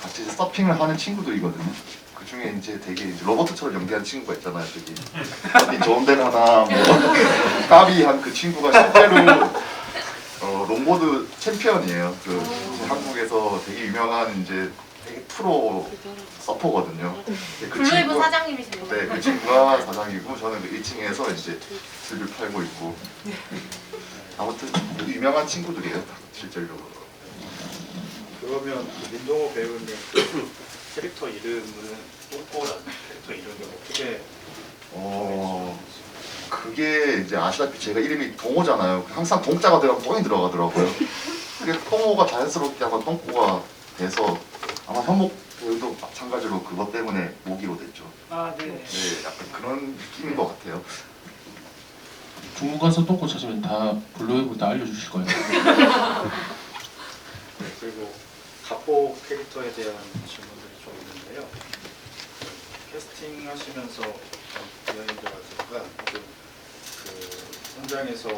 Speaker 5: 같이 이제 서핑을 하는 친구들이거든요. 그 중에 이제 되게 이제 로버트처럼 연기하는 친구가 있잖아요. 저기 어디 좋은 데는 하나 뭐 까비한 그 친구가 실제로 롱보드 챔피언이에요. 이제 한국에서 되게 유명한 이제 되게 프로 서퍼거든요.
Speaker 8: 블루웨이브 사장님이세요.
Speaker 5: 네, 그 친구가 사장이고 저는 그 1층에서 이제 술을 팔고 있고. 아무튼 되게 유명한 친구들이에요, 실제로.
Speaker 1: 그러면 민동호 배우님 캐릭터 이름은 똥꼬라는 캐릭터 이름이 어떻게
Speaker 5: 그게 이제 아시다시피 제가 이름이 동호잖아요. 항상 동자가 들어가면 똥이 들어가더라고요. 그게 동호가 자연스럽게 아마 똥꼬가 돼서 아마 현목 배우도 마찬가지로 그것 때문에 모기로 됐죠.
Speaker 4: 네.
Speaker 5: 네, 약간 그런 느낌인 것 같아요.
Speaker 2: 중국 가서 똥꼬 찾으면 다 블루웨이브 다 알려주실 거예요.
Speaker 1: 네, 그리고 갑보 캐릭터에 대한 질문들이 좀 있는데요. 캐스팅 하시면서 비하인드라든가 그 현장에서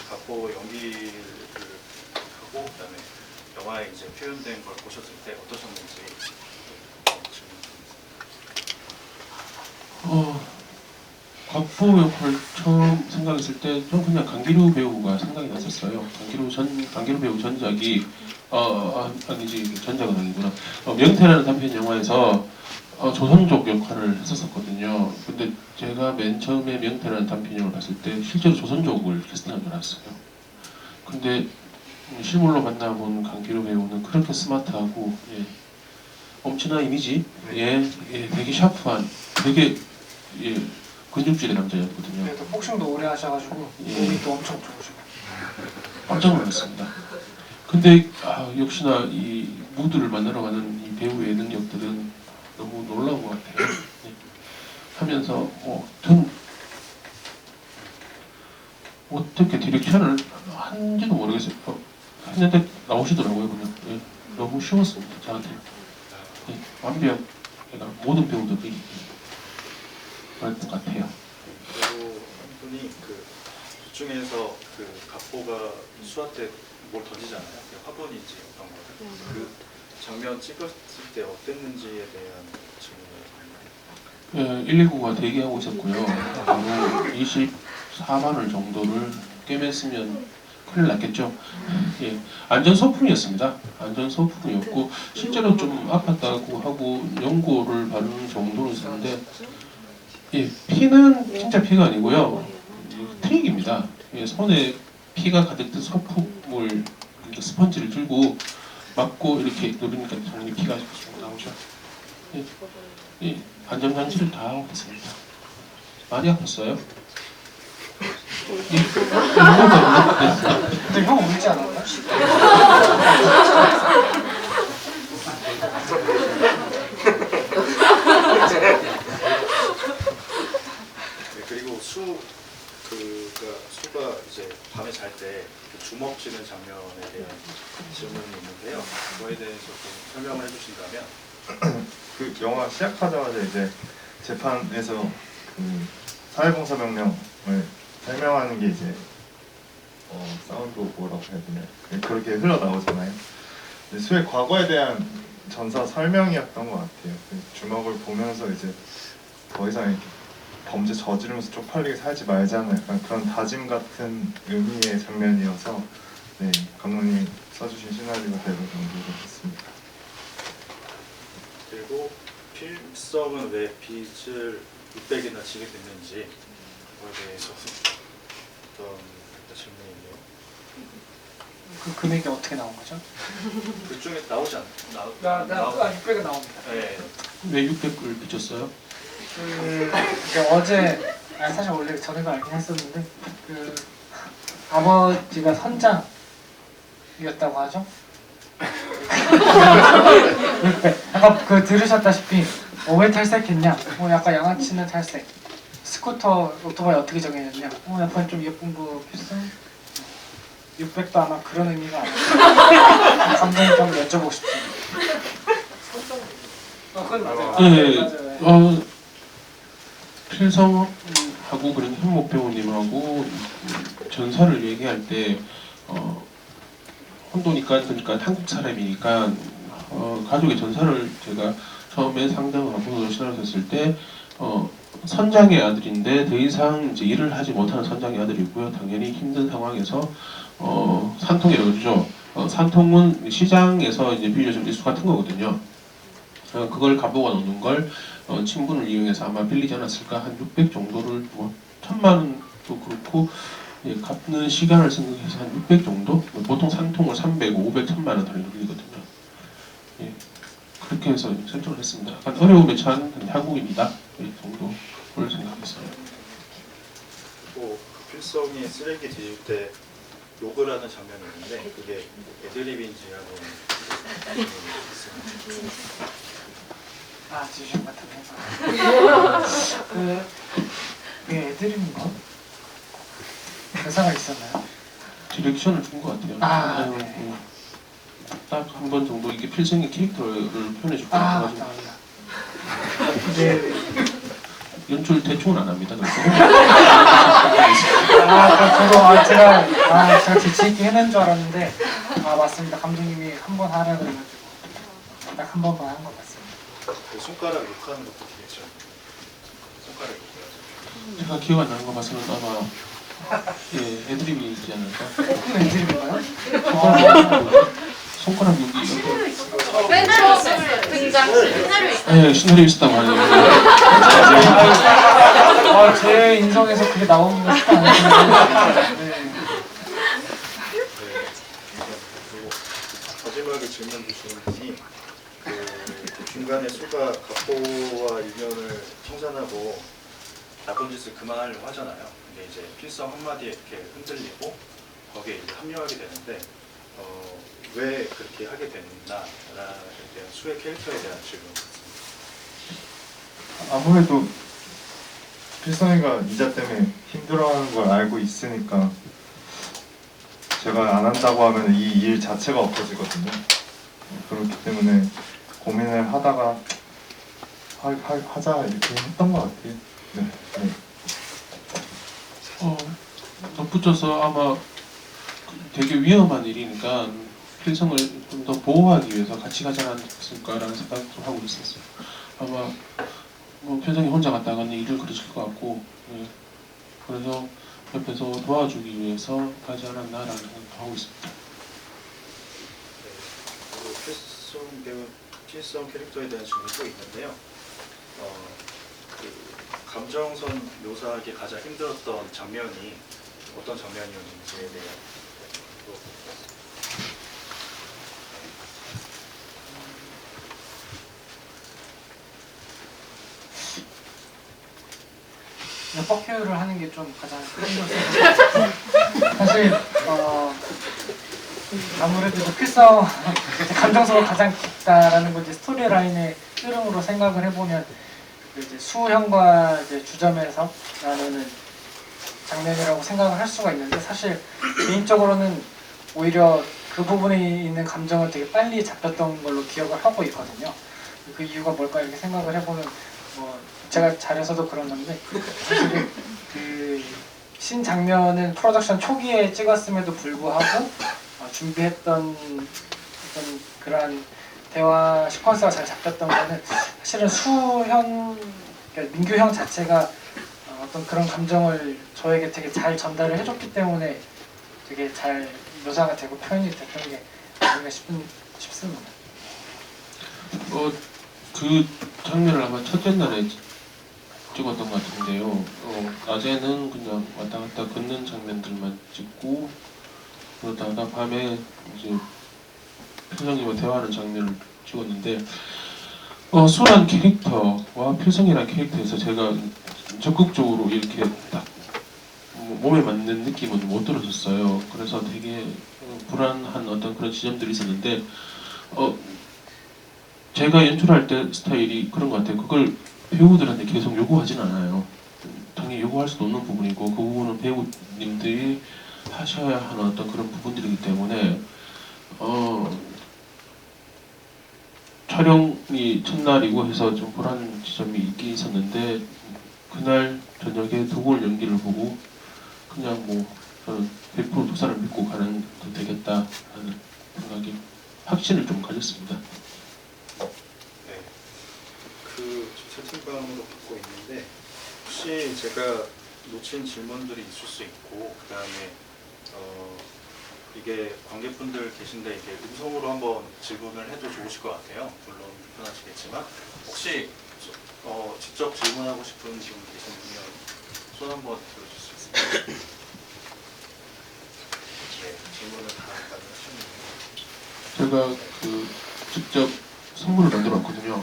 Speaker 1: 갑보 연기를 하고 그다음에 영화에 이제 표현된 걸 보셨을 때 어떠셨는지 질문 드리겠습니다.
Speaker 2: 갑보 역할 처음 생각했을 때 좀 그냥 강기루 배우가 생각이 났었어요. 강기루 배우 전작이 아니지 전작은 아니구나. 명태라는 단편 영화에서 조선족 역할을 했었거든요. 근데 제가 맨 처음에 명태라는 단편 영화를 봤을 때 실제로 조선족을 캐스팅한 줄 알았어요. 근데 실물로 만나본 강기루 배우는 그렇게 스마트하고 예, 엄청난 이미지, 예, 되게 샤프한, 되게 예, 근육질의 남자였거든요.
Speaker 4: 네, 또 복싱도 오래 하셔가지고
Speaker 2: 예.
Speaker 4: 몸이 또 엄청 좋으시고.
Speaker 2: 깜짝 놀랐습니다. 근데 역시나 이 무드를 만들어 가는 이 배우의 능력들은 너무 놀라운 것 같아요. 네. 하면서 전 어떻게 디렉션을 한지도 모르겠어요. 했는데 나오시더라고요. 그냥 네. 너무 쉬웠습니다. 저한테 네. 완벽. 그러니까 모든 배우들이 그럴 것 같아요.
Speaker 1: 그리고 한 분이 중에서 그 갑보가 수화 때 뭘 던지잖아요. 그 화분인지 어떤 거를. 그 장면 찍었을 때 어땠는지에 대한 질문을 드립니다.
Speaker 2: 119가 대기하고 있었고요. 바로 24만 원 정도를 꿰맸으면 큰일 났겠죠. 예, 안전 소품이었습니다. 안전 소품이었고 실제로 좀 아팠다고 하고 연고를 바르는 정도로 있었는데, 예, 피는 진짜 피가 아니고요. 트릭입니다. 예, 손에 피가 가득 든 소품을 이렇게 스펀지를 들고 맞고 이렇게 누르니까 당연히 피가 쭉 나오죠. 예, 예, 안전장치를 다 하고 있습니다. 많이 아팠어요? 예,
Speaker 4: 근데 형 울지 않았나?
Speaker 1: 네, 그리고 수가 이제 밤에 잘 때 주먹 쥐는 장면에 대한 질문이 있는데요. 그거에 대해서 좀 설명을 해주신다면.
Speaker 3: 그 영화 시작하자마자 이제 재판에서 그 사회봉사 명령을 설명하는 게 이제 사운드 뭐라고 해야 되나 그렇게 흘러나오잖아요. 근데 수의 과거에 대한 전사 설명이었던 것 같아요. 그 주먹을 보면서 이제 더 이상 이렇게 범죄 저지르면서 쪽팔리게 살지 말자는 약간 그런 다짐 같은 의미의 장면이어서 네, 감독님이 써주신 시나리오대로 연구를 했습니다.
Speaker 1: 그리고 필성은 왜 빚을 600이나 지게 됐는지 그거에 대해서 어떤 질문이 있네요.
Speaker 4: 그 금액이 어떻게 나온 거죠?
Speaker 1: 그 중에 나오지 않나요?
Speaker 4: 600은 나옵니다.
Speaker 1: 네.
Speaker 2: 왜 600을 빚었어요?
Speaker 4: 그러니까 어제 사실 원래 전에도 알긴 했었는데 그 아버지가 선장이었다고 하죠. 아까 그 들으셨다시피 왜 탈색했냐? 약간 양아치는 탈색. 스쿠터 오토바이 어떻게 정해졌냐? 약간 좀 예쁜 거 필성. 600도 아마 그런 의미가 아니에요. 감독님 좀 여쭤보고 싶습니다. 그건 맞아요.
Speaker 2: 네,
Speaker 4: 맞아요.
Speaker 2: 필성하고 그런 현목 배우님하고 전사를 얘기할 때 혼도니까 그러니까 한국 사람이니까 가족의 전사를 제가 처음에 상담하고 시작했을 때 선장의 아들인데 더 이상 이제 일을 하지 못하는 선장의 아들이고요. 당연히 힘든 상황에서 산통이라고 그러죠. 산통은 시장에서 이제 빌려준 리수 같은 거거든요. 그걸 갑보가 넣는 걸 친분을 이용해서 아마 빌리지 않았을까. 한 600 정도를 뭐 1000만 원도 그렇고 예, 갚는 시간을 생각해서 한 600 정도? 보통 산통을 300, 500, 1000만 원 단위로 빌리거든요. 예, 그렇게 해서 설정을 했습니다. 약간 어려움에 처한 한국인이다 이 정도를 생각했어요.
Speaker 1: 그리고 그 필성이 쓰레기 뒤질 때 욕을 하는 장면이 있는데 그게 애드립인지 하는 질문이 있습니다.
Speaker 4: 지금 같은 그게 애드립인가? 대사가 있었나요?
Speaker 2: 디렉션을 준 것 같아요.
Speaker 4: 네.
Speaker 2: 딱 한 번 정도 이게 필성의 캐릭터를 표현해 줄 것
Speaker 4: 맞다.
Speaker 2: 같아가지고
Speaker 4: 네.
Speaker 2: 연출 대충은 안 합니다.
Speaker 4: 저도 제가 재치 있게 해낸 줄 알았는데 맞습니다. 감독님이 한 번 하라 그래가지고 딱 한 번만 한 것 같습니다.
Speaker 1: 그 손가락 욕하는 것도 되겠죠. 손가락 욕해야죠.
Speaker 2: 제가 기억 안 나는 거 봐서는 아마 예, 애드립이지 않을까?
Speaker 4: 그건 애드립인가요?
Speaker 2: 손가락 욕이
Speaker 8: 맨 처음에 등장 시나리오 있어요.
Speaker 2: 예, 시나리오 있었다고 하네요.
Speaker 4: 제 인성에서 그게 나오는 거 쉽지 않은데. 네.
Speaker 1: 그리고 마지막에 질문 주신 분이 그 중간에 수가 갑보와 이면을 청산하고 나쁜 짓을 그만하려고 하잖아요. 근데 이제 필성 한마디에 이렇게 흔들리고 거기에 이제 합류하게 되는데 왜 그렇게 하게 됐나에 대한 수의 캐릭터에 대한 질문 같습니다.
Speaker 3: 아무래도 필성이가 이자 때문에 힘들어하는 걸 알고 있으니까 제가 안 한다고 하면 이 일 자체가 없어지거든요. 그렇기 때문에 고민을 하다가 하자 이렇게 했던 것 같아요. 네.
Speaker 2: 덧붙여서 아마 되게 위험한 일이니까 필성을 좀 더 보호하기 위해서 같이 가지 않았을까라는 생각을 좀 하고 있었어요. 아마 뭐 필성이 혼자 갔다가는 일을 그르칠 것 같고, 예. 그래서 옆에서 도와주기 위해서 가지 않았나라는 생각도 하고 있습니다.
Speaker 1: 그리고 필성 배우 필성 캐릭터에 대한 질문도 있는데요. 그 감정선 묘사하기 가장 힘들었던 장면이 어떤 장면이었는지에 대한
Speaker 4: 퍼큐를 하는 게 좀 가장 힘들었어요. 사실 아무래도 이제 필성 감정선이 가장 깊다라는 걸 이제 스토리라인의 흐름으로 생각을 해보면 이제 수형과 이제 주점에서 나누는 장면이라고 생각을 할 수가 있는데, 사실 개인적으로는 오히려 그 부분에 있는 감정을 되게 빨리 잡혔던 걸로 기억을 하고 있거든요. 그 이유가 뭘까 이렇게 생각을 해보면 제가 잘해서도 그런 건데, 사실 그 신 장면은 프로덕션 초기에 찍었음에도 불구하고 준비했던 어떤 그러한 대화 시퀀스가 잘 잡혔던 거는 사실은 그러니까 민규 형 자체가 어떤 그런 감정을 저에게 되게 잘 전달을 해줬기 때문에 되게 잘 묘사가 되고 표현이 됐던 게 아닌가 싶습니다.
Speaker 2: 그 장면을 아마 첫째 날에 찍었던 것 같은데요. 낮에는 그냥 왔다 갔다 걷는 장면들만 찍고, 그러다가 밤에 이제 필성이와 대화하는 장면을 찍었는데, 수란 캐릭터와 필성이라는 캐릭터에서 제가 적극적으로 이렇게 딱 몸에 맞는 느낌은 못 들었었어요. 그래서 되게 불안한 어떤 그런 지점들이 있었는데, 제가 연출할 때 스타일이 그런 것 같아요. 그걸 배우들한테 계속 요구하진 않아요. 당연히 요구할 수도 없는 부분이고, 그 부분은 배우님들이 하셔야 하는 어떤 그런 부분들이기 때문에 촬영이 첫날이고 해서 좀 불안한 지점이 있긴 있었는데, 그날 저녁에 두 분 연기를 보고 그냥 저는 100% 독사를 믿고 가는 도 되겠다라는 생각이, 확신을 좀 가졌습니다.
Speaker 1: 네. 그 채팅방으로 받고 있는데, 혹시 제가 놓친 질문들이 있을 수 있고, 그 다음에 이게 관객분들 계신데 이게 음성으로 한번 질문을 해도 좋으실 것 같아요. 물론 불편하시겠지만, 혹시 직접 질문하고 싶은 분 계시면 손 한번 들어주실 수 있을까요? 네, 질문을 다 가능하셨네요.
Speaker 2: 제가 직접 선물을 만들어 왔거든요.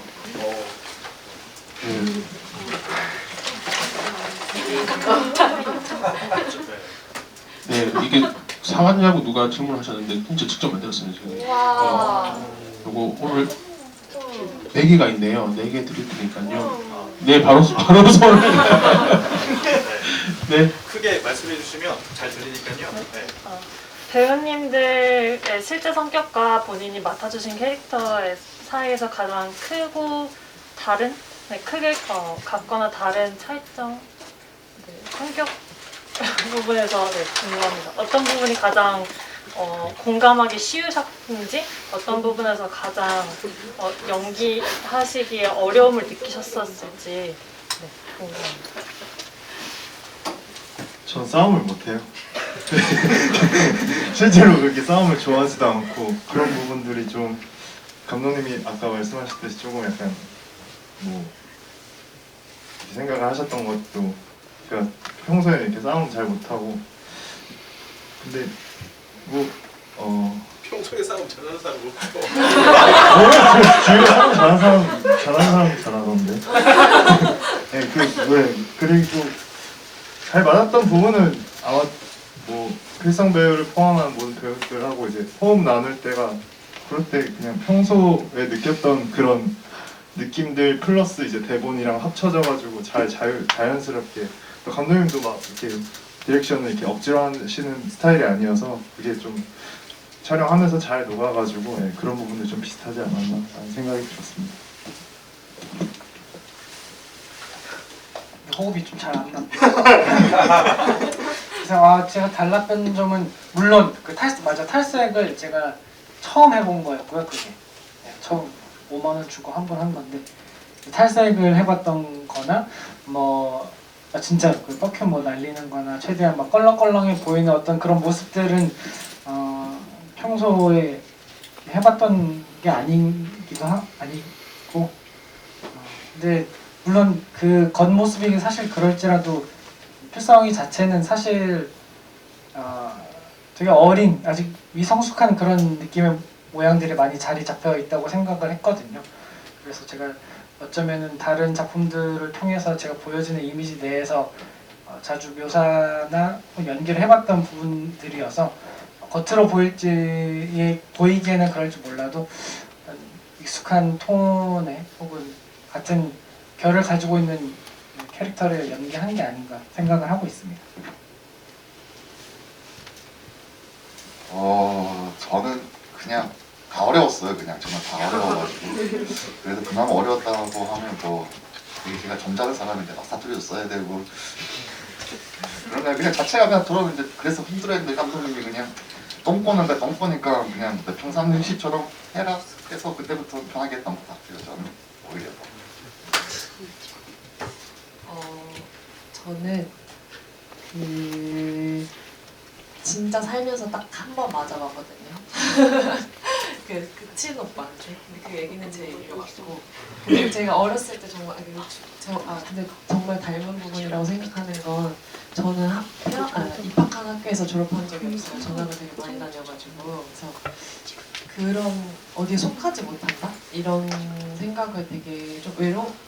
Speaker 2: 네, 이게 사왔냐고 누가 질문하셨는데 진짜 직접 만들었어요. 제가. 그리고 오늘 4개가 있네요. 4개 드릴 테니까요. 네, 바로 손을. 네.
Speaker 1: 크게 말씀해 주시면 잘 들리니까요. 네.
Speaker 9: 배우님들의 실제 성격과 본인이 맡아주신 캐릭터의 사이에서 가장 크고 다른, 크게 같거나 다른 차이점, 성격 부분에서 궁금합니다. 어떤 부분이 가장 공감하기 쉬우셨는지, 어떤 부분에서 가장 연기하시기에 어려움을 느끼셨었을지 궁금합니다.
Speaker 3: 전 싸움을 못해요. 실제로 그렇게 싸움을 좋아하지도 않고, 그런 부분들이 좀 감독님이 아까 말씀하셨듯이 조금 약간 생각을 하셨던 것도, 그러니까 평소에 이렇게 싸움 잘 못하고, 근데
Speaker 1: 평소에 싸움 잘하는 사람 없죠.
Speaker 3: 주위에 싸움 잘하는 사람 잘하던데. 네, 그리고 잘 맞았던 부분은 아마 필성 배우를 포함한 모든 배우들하고 이제 호흡 나눌 때가, 그럴 때 그냥 평소에 느꼈던 그런 느낌들 플러스 이제 대본이랑 합쳐져가지고 자연스럽게, 또 감독님도 막 이렇게 디렉션을 이렇게 억지로 하시는 스타일이 아니어서 그게 좀 촬영하면서 잘 녹아가지고, 그런 부분들 좀 비슷하지 않았나라는 생각이 들었습니다.
Speaker 4: 호흡이 좀 잘 안 나. 그래서 제가 달랐던 점은 물론 그 탈색을 제가 처음 해본 거였고요. 그게 처음 5만 원 주고 한 번 한 건데 탈색을 해봤던 거나 뭐 진짜 그 퍼퓸 뭐 날리는 거나 최대한 막 껄렁껄렁해 보이는 어떤 그런 모습들은 평소에 해봤던 게 아니고 근데 물론 그 겉모습이 사실 그럴지라도 필성이 자체는 사실 되게 어린 아직 미성숙한 그런 느낌의 모양들이 많이 자리 잡혀 있다고 생각을 했거든요. 그래서 제가 어쩌면은 다른 작품들을 통해서 제가 보여지는 이미지 내에서 자주 묘사나 연기를 해봤던 부분들이어서 겉으로 보이기에는 그럴지 몰라도 익숙한 톤에 혹은 같은 결을 가지고 있는 캐릭터를 연기한 게 아닌가 생각을 하고 있습니다.
Speaker 5: 저는 그냥 다 어려웠어요. 그냥 정말 다 어려워가지고. 그래도 그나마 어려웠다고 하면 뭐 제가 점잖은 사람인데 막 사투리도 써야 되고 그냥 자체가 그냥 들어오는데 그래서 힘들어했는데 감독님이 그냥 똥 꼬는데 똥 꼬니까 그냥 평상시처럼 해라 해서 그때부터 편하게 했던 것 같아요. 저는 오히려.
Speaker 6: 저는 진짜 살면서 딱 한 번 맞아봤거든요. 그 친오빠한테. 근데 그 얘기는 제 얘기가 맞고. 근데 제가 어렸을 때 정말 근데 정말 닮은 부분이라고 생각하는 건 저는 입학한 학교에서 졸업한 적이 없어요. 전학을 되게 많이 다녀가지고 그래서 그런 어디에 속하지 못한다 이런 생각을 되게 좀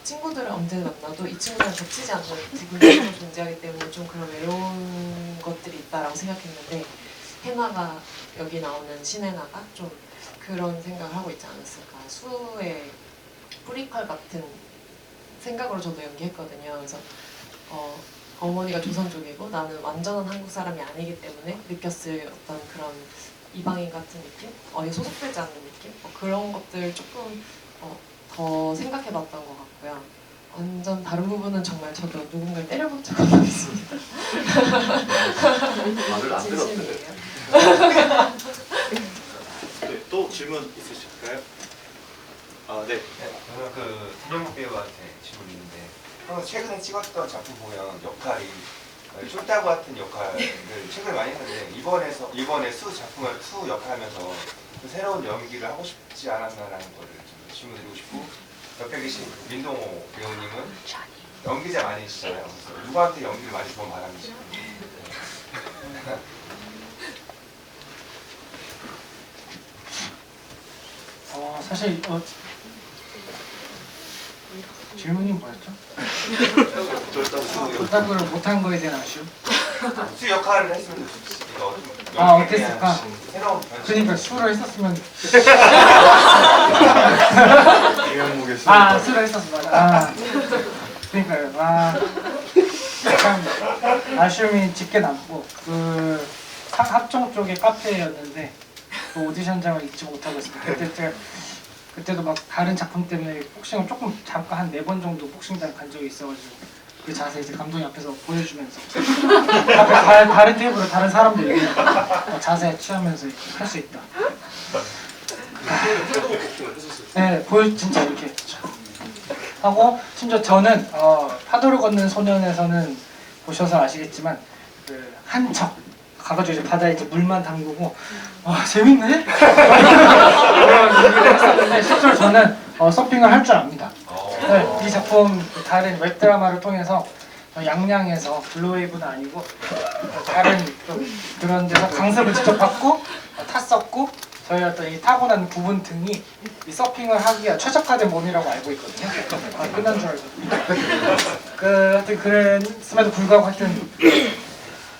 Speaker 6: 친구들을 언제 만나도 이 친구랑 겹치지 않는 부분이 서로 존재하기 때문에 좀 그런 외로운 것들이 있다라고 생각했는데 해나가 여기 나오는 신해나가 좀 그런 생각을 하고 있지 않았을까. 수의 뿌리칼 같은 생각으로 저도 연기했거든요. 그래서 어머니가 조선족이고 나는 완전한 한국 사람이 아니기 때문에 느꼈을 어떤 그런 이방인 같은 느낌? 어디 소속되지 않는 느낌? 그런 것들 조금 더 생각해봤던 것 같고요. 완전 다른 부분은 정말 저도 누군가를 때려본 적은 없습니다.
Speaker 5: 말을 안
Speaker 6: 진심이에요.
Speaker 1: 네, 또 질문 있으실까요? 네.
Speaker 10: 저는 그 김영국 배우한테 질문이 있는데 최근에 찍었던 작품 보면 역할이 쫄따구 같은 역할을 최근에 많이 했는데 이번에 수 역할하면서 새로운 연기를 하고 싶지 않았나라는 거를 좀 질문드리고 싶고 옆에 계신 민동호 배우님은 연기자 많이시잖아요. 그래서 누구한테 연기를 많이 주면 바람이시죠?
Speaker 4: 사실 질문이 뭐였죠? 쫄따구를 못한 거에 대한 아쉬움?
Speaker 10: 수 역할을 했으면 좋겠습니다.
Speaker 4: 어땠을까?
Speaker 10: 새로운 변신.
Speaker 4: 그러니까 수로 했었으면
Speaker 3: 이명목의 수.
Speaker 4: 수로 했었어 맞아. 그러니까요. 약간 아쉬움이 짙게 남고 그 합정 쪽의 카페였는데 그 오디션장을 잊지 못하고 있습니다. 그때도 막 다른 작품 때문에 복싱을 조금 잠깐 한 4번 정도 복싱장 간 적이 있어가지고 그 자세 이제 감독님 앞에서 보여주면서 다른 테이블에 다른 사람들 자세 취하면서 할 수 있다. 네, 진짜 이렇게 하고 심지어 저는 파도를 걷는 소년에서는 보셔서 아시겠지만 그 한 척 가가지고 이제 바다에 이제 물만 담그고 재밌네? 그런 얘기를 했었는데 실제로 저는 서핑을 할 줄 압니다. 네, 이 작품 다른 웹드라마를 통해서 양양에서 블루웨이브는 아니고 다른 그런 데서 강습을 직접 받고 탔었고 저희 어떤 이 타고난 구분 등이 이 서핑을 하기가 최적화된 몸이라고 알고 있거든요. 끝난 줄 알고. 하여튼 그랬음에도 불구하고 하여튼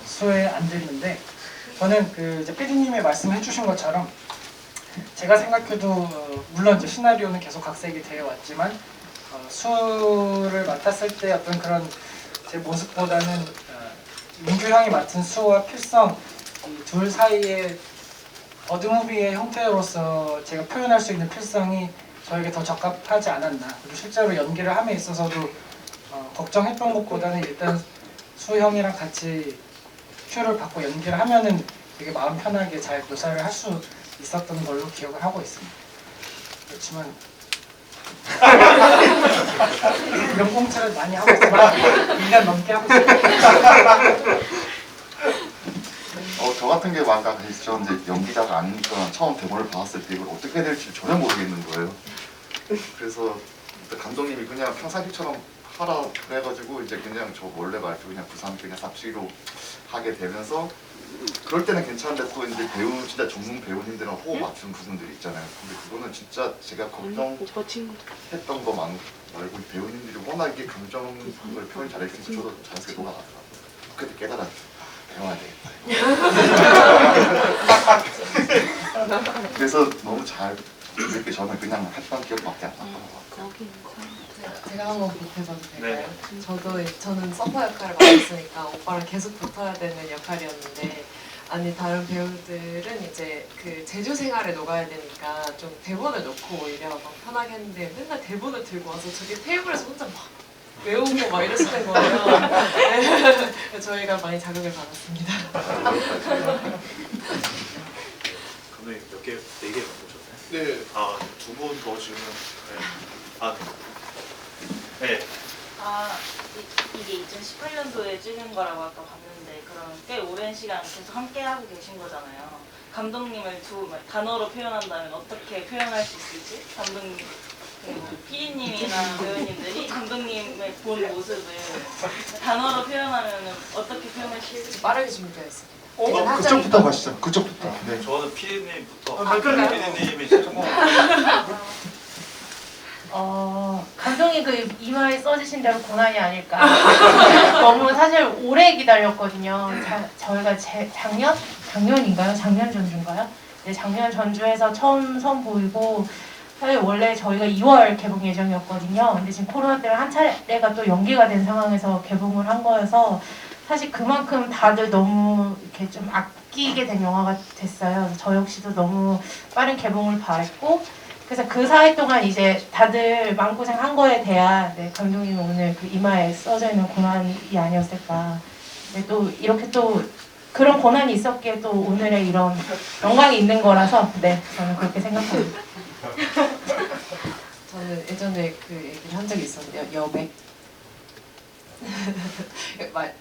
Speaker 4: 수에 안 됐는데 저는 이제 PD님이 말씀해 주신 것처럼 제가 생각해도 물론 이제 시나리오는 계속 각색이 되어 왔지만 수를 맡았을 때 어떤 그런 제 모습보다는 민규 형이 맡은 수와 필성 이 둘 사이에 어드무비의 형태로서 제가 표현할 수 있는 필성이 저에게 더 적합하지 않았나. 그리고 실제로 연기를 함에 있어서도 걱정했던 것보다는 일단 수 형이랑 같이 큐를 받고 연기를 하면은 되게 마음 편하게 잘 묘사를 할 수 있었던 걸로 기억을 하고 있습니다. 그렇지만 이런 꽁트를 많이 하고 있지만 1년 넘게 하고 있습니다.
Speaker 5: 저 같은 게 막 아까 저 이제 연기자가 아니니까 처음 대본을 봤을 때 이걸 어떻게 될지 전혀 모르겠는 거예요. 그래서 감독님이 그냥 평상시처럼 하라 그래가지고 이제 그냥 저 원래 말투 그냥 부산 그냥 삽시로 하게 되면서 그럴 때는 괜찮은데 또 이제 배우 진짜 전문 배우님들이랑 호흡 맞추는 부분들이 있잖아요. 근데 그거는 진짜 제가 걱정했던 거 말고 배우님들이 워낙 이게 감정을 표현 잘해주셔서 저도 자연스럽게 녹아가더라고요. 그때 깨달았죠. 배워야 되겠다. 그래서 너무 잘 이렇게 저는 그냥 했던 기억밖에 안 났던 것 같아요.
Speaker 6: 제가 한번 보태봐도 될까요?
Speaker 1: 네.
Speaker 6: 저는 서퍼 역할을 맡았으니까 오빠랑 계속 붙어야 되는 역할이었는데 아니 다른 배우들은 이제 그 제주 생활에 녹아야 되니까 좀 대본을 놓고 오히려 막 편하게 했는데 맨날 대본을 들고 와서 저기 테이블에서 혼자 막 외우고 막 이러시는 거예요. 네. 저희가 많이 자극을 받았습니다.
Speaker 1: 감독님 몇 개, 4개 보셨나요?
Speaker 2: 네.
Speaker 1: 아, 2분 더 지금. 네. 아, 네.
Speaker 8: 이게 2018년도에 찍은 거라고 아까 봤는데 그럼 꽤 오랜 시간 계속 함께 하고 계신 거잖아요. 감독님을 단어로 표현한다면 어떻게 표현할 수 있을지 감독님 그리고 PD님이나 배우님들이 감독님의 본 모습을 단어로 표현하면 어떻게 표현할 수 있을지
Speaker 6: 빠르게 준비했습니다.
Speaker 3: 그쪽부터 가시죠. 그쪽부터. 네.
Speaker 1: 저는 PD님부터.
Speaker 6: 그래요?
Speaker 1: PD님이 조금.
Speaker 7: 감독이 그 이마에 써주신 대로 고난이 아닐까. 너무 사실 오래 기다렸거든요. 저희가 작년인가요? 작년 전주인가요? 네, 작년 전주에서 처음 선보이고 사실 원래 저희가 2월 개봉 예정이었거든요. 근데 지금 코로나 때문에 한 차례가 또 연기가 된 상황에서 개봉을 한 거여서 사실 그만큼 다들 너무 이렇게 좀 아끼게 된 영화가 됐어요. 저 역시도 너무 빠른 개봉을 바랬고 그래서 그 사이 동안 이제 다들 마음고생 한 거에 대한 감독님이 오늘 그 이마에 써져 있는 고난이 아니었을까. 근데 또 이렇게 또 그런 고난이 있었기에 또 오늘의 이런 영광이 있는 거라서 저는 그렇게 생각합니다.
Speaker 6: 저는 예전에 그 얘기를 한 적이 있었는데요. 여백.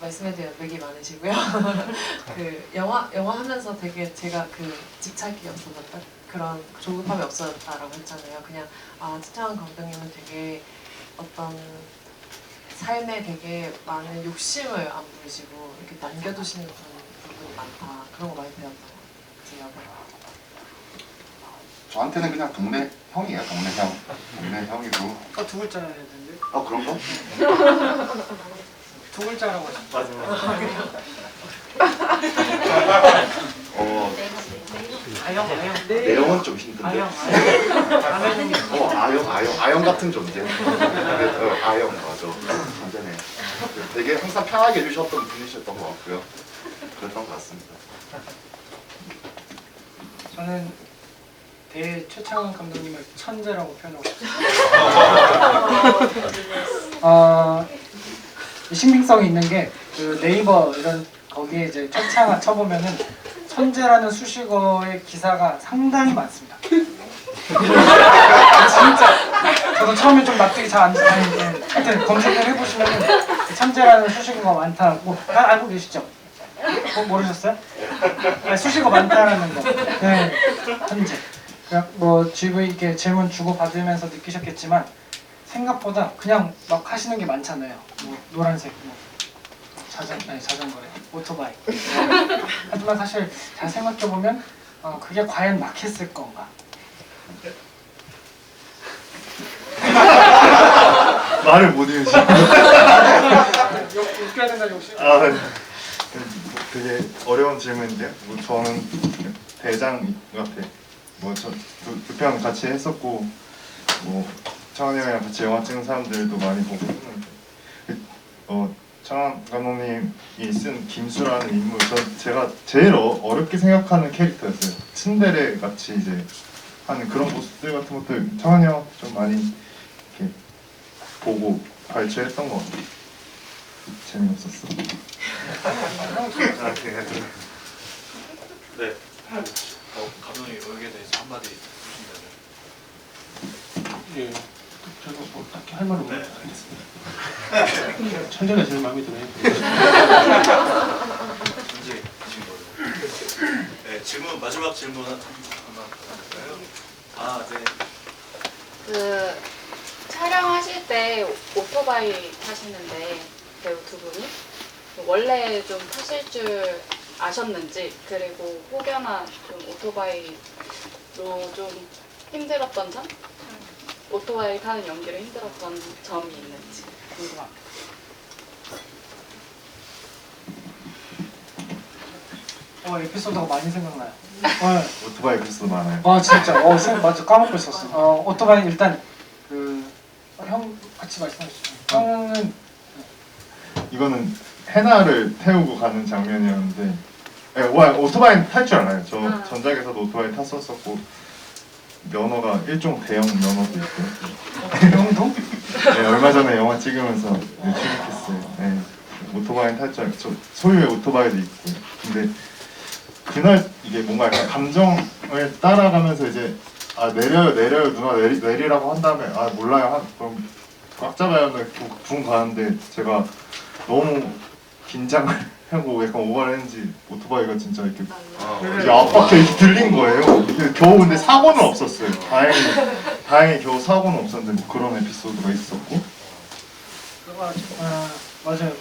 Speaker 6: 말씀해도 여백이 많으시고요. 그 영화 하면서 되게 제가 그 집착이 없어졌다. 그런 조급함이 없어졌다라고 했잖아요. 그냥 차창원 감독님은 되게 어떤 삶에 되게 많은 욕심을 안 부리시고 이렇게 남겨두시는 부분이 많다. 그런 거 많이 배웠던 것 같아요.
Speaker 5: 저한테는 그냥 동네 형이에요. 동네 형이고.
Speaker 4: 두 글자라 해야 되는데?
Speaker 5: 그런가?
Speaker 4: 두 글자라고 하셨죠? 아영.
Speaker 5: 내용은 좀 힘든데. 아영 같은 존재. 아영 맞아. 완전해. 되게 항상 편하게 해주셨던 분이셨던 것 같고요. 그랬던 것 같습니다.
Speaker 4: 저는 최창원 감독님을 천재라고 표현하고 싶습니다. 신빙성이 있는 게 그 네이버 이런 거기에 이제 최창원 쳐보면은 천재라는 수식어의 기사가 상당히 많습니다. 진짜 저도 처음에 좀 납득이 잘 안 되는데 하여튼 검색을 해보시면은 천재라는 수식어가 많다고 알고 계시죠? 모르셨어요? 수식어 많다라는 거. 네, 천재. 뭐 GV 이렇게 질문 주고 받으면서 느끼셨겠지만 생각보다 그냥 막 하시는 게 많잖아요. 뭐 노란색, 뭐 자전거래, 오토바이. 하지만 사실 잘 생각해 보면 그게 과연 막 했을 건가?
Speaker 3: 말을 못 이으시.
Speaker 4: 웃겨야 된다 욕심.
Speaker 3: 되게 어려운 질문인데요. 저는 대장 같아. 저 두 편 같이 했었고 창원 형이랑 같이 영화 찍는 사람들도 많이 보고 했는데 창원 감독님이 쓴 김수라는 인물 제가 제일 어렵게 생각하는 캐릭터였어요. 츤데레 같이 이제 하는 그런 모습들 같은 것들 창원 형 좀 많이 이렇게 보고 발췌했던 것 같아요. 재미없었어.
Speaker 1: 네. 감독님 여기에 대해서 한마디 해주신다면.
Speaker 2: 예, 저도 뭐 딱히 할 말은
Speaker 1: 네,
Speaker 2: 없는
Speaker 1: 알겠습니다.
Speaker 2: 천재가 제일 마음에 들어요.
Speaker 1: 전제이신 걸로. 네, 질문 마지막 질문 한번 받아볼까요? 아, 네.
Speaker 11: 그 촬영하실 때 오토바이 타시는데 배우 두 분이 원래 좀 타실 줄 아셨는지, 그리고 혹여나 좀 오토바이로 좀 힘들었던 점? 오토바이 타는 연기로 힘들었던 점이 있는지 궁금합니다.
Speaker 4: 에피소드가 많이 생각나요.
Speaker 3: 오토바이 에피소드 많아요.
Speaker 4: 진짜. 맞아, 까먹고 있었어. 오토바이 일단 형 같이 말씀하시죠. 형은
Speaker 3: 이거는 해나를 태우고 가는 장면이었는데, 오토바이 탈 줄 알아요. 저 전작에서도 오토바이 탔었었고, 면허가 일종 대형 면허도 있고.
Speaker 4: 형도?
Speaker 3: 네, 얼마 전에 영화 찍으면서 취직했어요. 네, 오토바이 탈 줄 알고, 소유의 오토바이도 있고. 근데 그날 이게 뭔가 약간 감정을 따라가면서 이제 내려요 누나 내리라고 한 다음에 몰라요 그럼 꽉 잡아요 붕 가는데 제가 너무 긴장을 하고 약간 오버를 했는지 오토바이가 진짜 이렇게 이제 앞바퀴 이렇게 들린 거예요. 겨우 근데 사고는 없었어요. 다행히 겨우 사고는 없었는데 뭐 그런 에피소드가 있었고.
Speaker 4: 맞아요.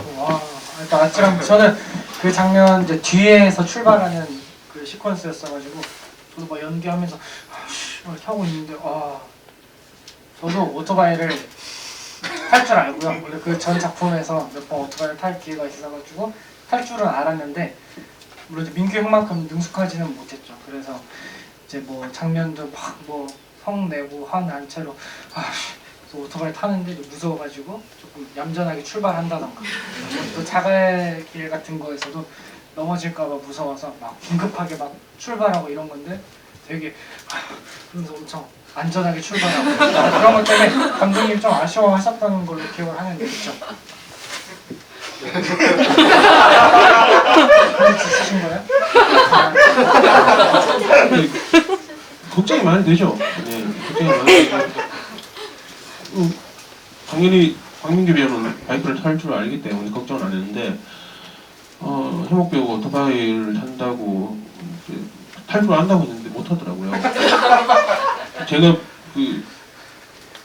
Speaker 4: 그러니까 아찔한 저는 그 장면 이제 뒤에서 출발하는 그 시퀀스였어가지고 저도 막 연기하면서 이렇게 하고 있는데 저도 오토바이를 탈 줄 알고요. 원래 그 전 작품에서 몇 번 오토바이를 탈 기회가 있어가지고 탈 줄은 알았는데 물론 이제 민규 형만큼 능숙하지는 못했죠. 그래서 이제 뭐 장면도 막 뭐 성내고 화난 채로 그래서 오토바이 타는데 무서워가지고 조금 얌전하게 출발한다던가 또 자갈길 같은 거에서도 넘어질까봐 무서워서 막 긴급하게 막 출발하고 이런 건데 되게 그러면서 엄청 안전하게 출발하고 그런 것 때문에 감독님 좀 아쉬워하셨던 걸로 기억을 하는데 그렇죠? 있으신 거예요?
Speaker 2: 걱정이 많이 되죠. 네, 걱정이 많이 되죠. 당연히 박민규 배우는 바이크를 탈 줄 알기 때문에 걱정을 안 했는데 해목 배우가 오토바이를 탄다고 탈 줄 안다고 했는데 못 하더라고요. 제가 그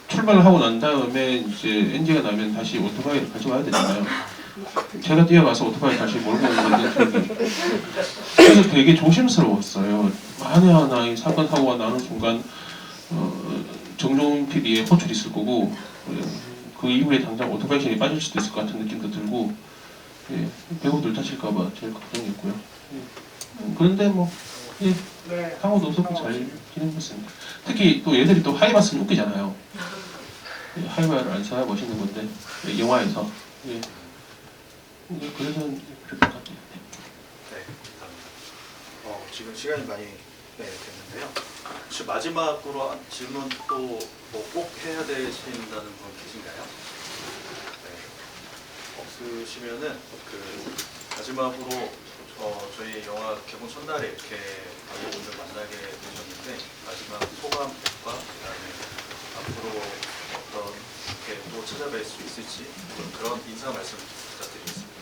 Speaker 2: 출발을 하고 난 다음에 이제 NG가 나면 다시 오토바이를 가져와야 되잖아요. 제가 뛰어가서 오토바이 다시 몰고 오는 건데 그래서 되게 조심스러웠어요. 하나하나 이 사건 사고가 나는 순간 정종 PD의 호출이 있을 거고 그 이후에 당장 오토바이 션이 빠질 수도 있을 것 같은 느낌도 들고 배우들 다칠까봐 제일 걱정이었고요. 그런데 뭐 사고도 없었고 잘 진행했습니다. 특히 또 얘들이 또 하이바스는 웃기잖아요. 하이바를 안 써야 멋있는 건데 영화에서 그래서 그랬던 것 같아요.
Speaker 1: 네, 감사합니다. 지금 시간이 많이 됐는데요. 혹시 마지막으로 질문 또 뭐 꼭 해야 되신다는 분 계신가요? 없으시면은 그 마지막으로 저희 영화 개봉 첫날에 이렇게 관객분들 만나게 되셨는데 마지막 소감과 그다음에 앞으로 어떻게 또 찾아뵐 수 있을지 그런 인사 말씀 부탁드리겠습니다.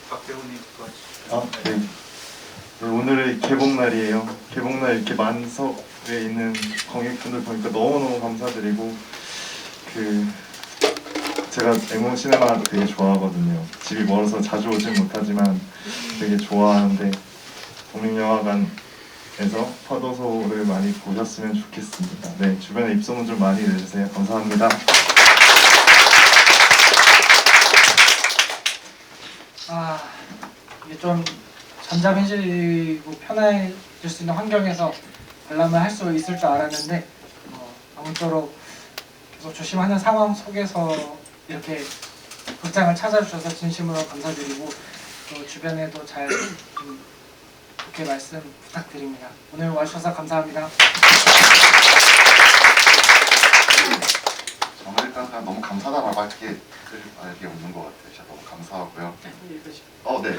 Speaker 1: 박 배우님
Speaker 3: 네. 오늘의 개봉날이에요. 개봉날 이렇게 만석에 있는 관객분들 보니까 너무너무 감사드리고 제가 앵무 시네마 되게 좋아하거든요. 집이 멀어서 자주 오진 못하지만 되게 좋아하는데 독립영화관에서 파도소를 많이 보셨으면 좋겠습니다. 네, 주변에 입소문 좀 많이 내주세요. 감사합니다.
Speaker 4: 이게 좀 잠잠해지고 편해질 수 있는 환경에서 관람을 할 수 있을 줄 알았는데 아무쪼록 계속 조심하는 상황 속에서 이렇게 극장을 찾아주셔서 진심으로 감사드리고 또 주변에도 잘 좋게 말씀 부탁드립니다. 오늘 와주셔서 감사합니다.
Speaker 5: 정말 일단 그냥 너무 감사하다는 말밖에 말이 없는 것 같아요. 진짜 너무 감사하고요. 네.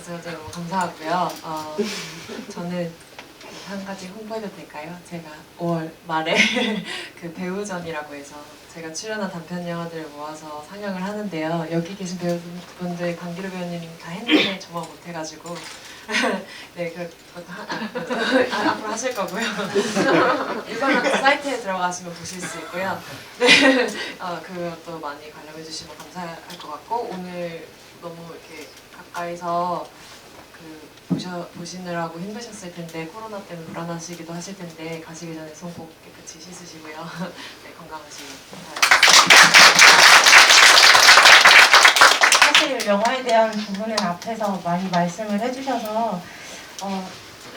Speaker 6: 저도 너무 감사하고요. 저는 한 가지 홍보해도 될까요? 제가 5월 말에 그 배우전이라고 해서 제가 출연한 단편 영화들을 모아서 상영을 하는데요. 여기 계신 배우분들 강기루 배우님 다 했는데 저만 못해가지고 네, 그것도 앞으로 하실 거고요. 일반 사이트에 들어가시면 보실 수 있고요. 네, 그것도 많이 관람해 주시면 감사할 것 같고 오늘 너무 이렇게 가까이서 보시느라고 힘드셨을 텐데 코로나 때문에 불안하시기도 하실 텐데 가시기 전에 손 꼭 깨끗이 씻으시고요. 네, 건강하시길 바랍니다.
Speaker 7: 사실 영화에 대한 부분은 앞에서 많이 말씀을 해주셔서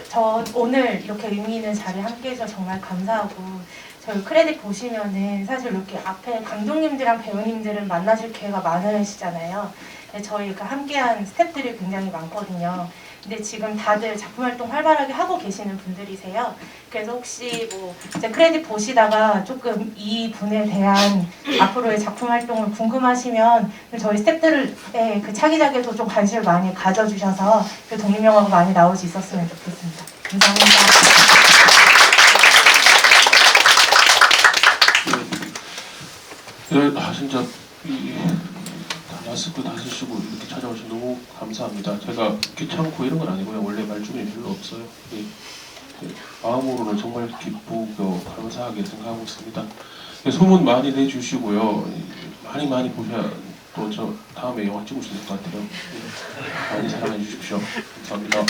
Speaker 7: 저 오늘 이렇게 의미 있는 자리에 함께해서 정말 감사하고 저희 크레딧 보시면은 사실 이렇게 앞에 감독님들이랑 배우님들은 만나실 기회가 많으시잖아요. 근데 저희 이렇게 함께한 스태프들이 굉장히 많거든요. 근데 지금 다들 작품 활동 활발하게 하고 계시는 분들이세요. 그래서 혹시 뭐 이제 크레딧 보시다가 조금 이 분에 대한 앞으로의 작품 활동을 궁금하시면 저희 스태프들의 그 차기작에도 좀 관심을 많이 가져주셔서 그 독립영화가 많이 나올 수 있었으면 좋겠습니다. 감사합니다.
Speaker 2: 진짜 마스크 다 쓰시고 이렇게 찾아오셔서 너무 감사합니다. 제가 귀찮고 이런 건 아니고요. 원래 말중에 별로 없어요. 마음으로는 정말 기쁘고 감사하게 생각하고 있습니다. 소문 많이 내주시고요. 많이 보셔야 또 저 다음에 영화 찍을 수 있을 것 같아요. 많이 사랑해 주십시오. 감사합니다.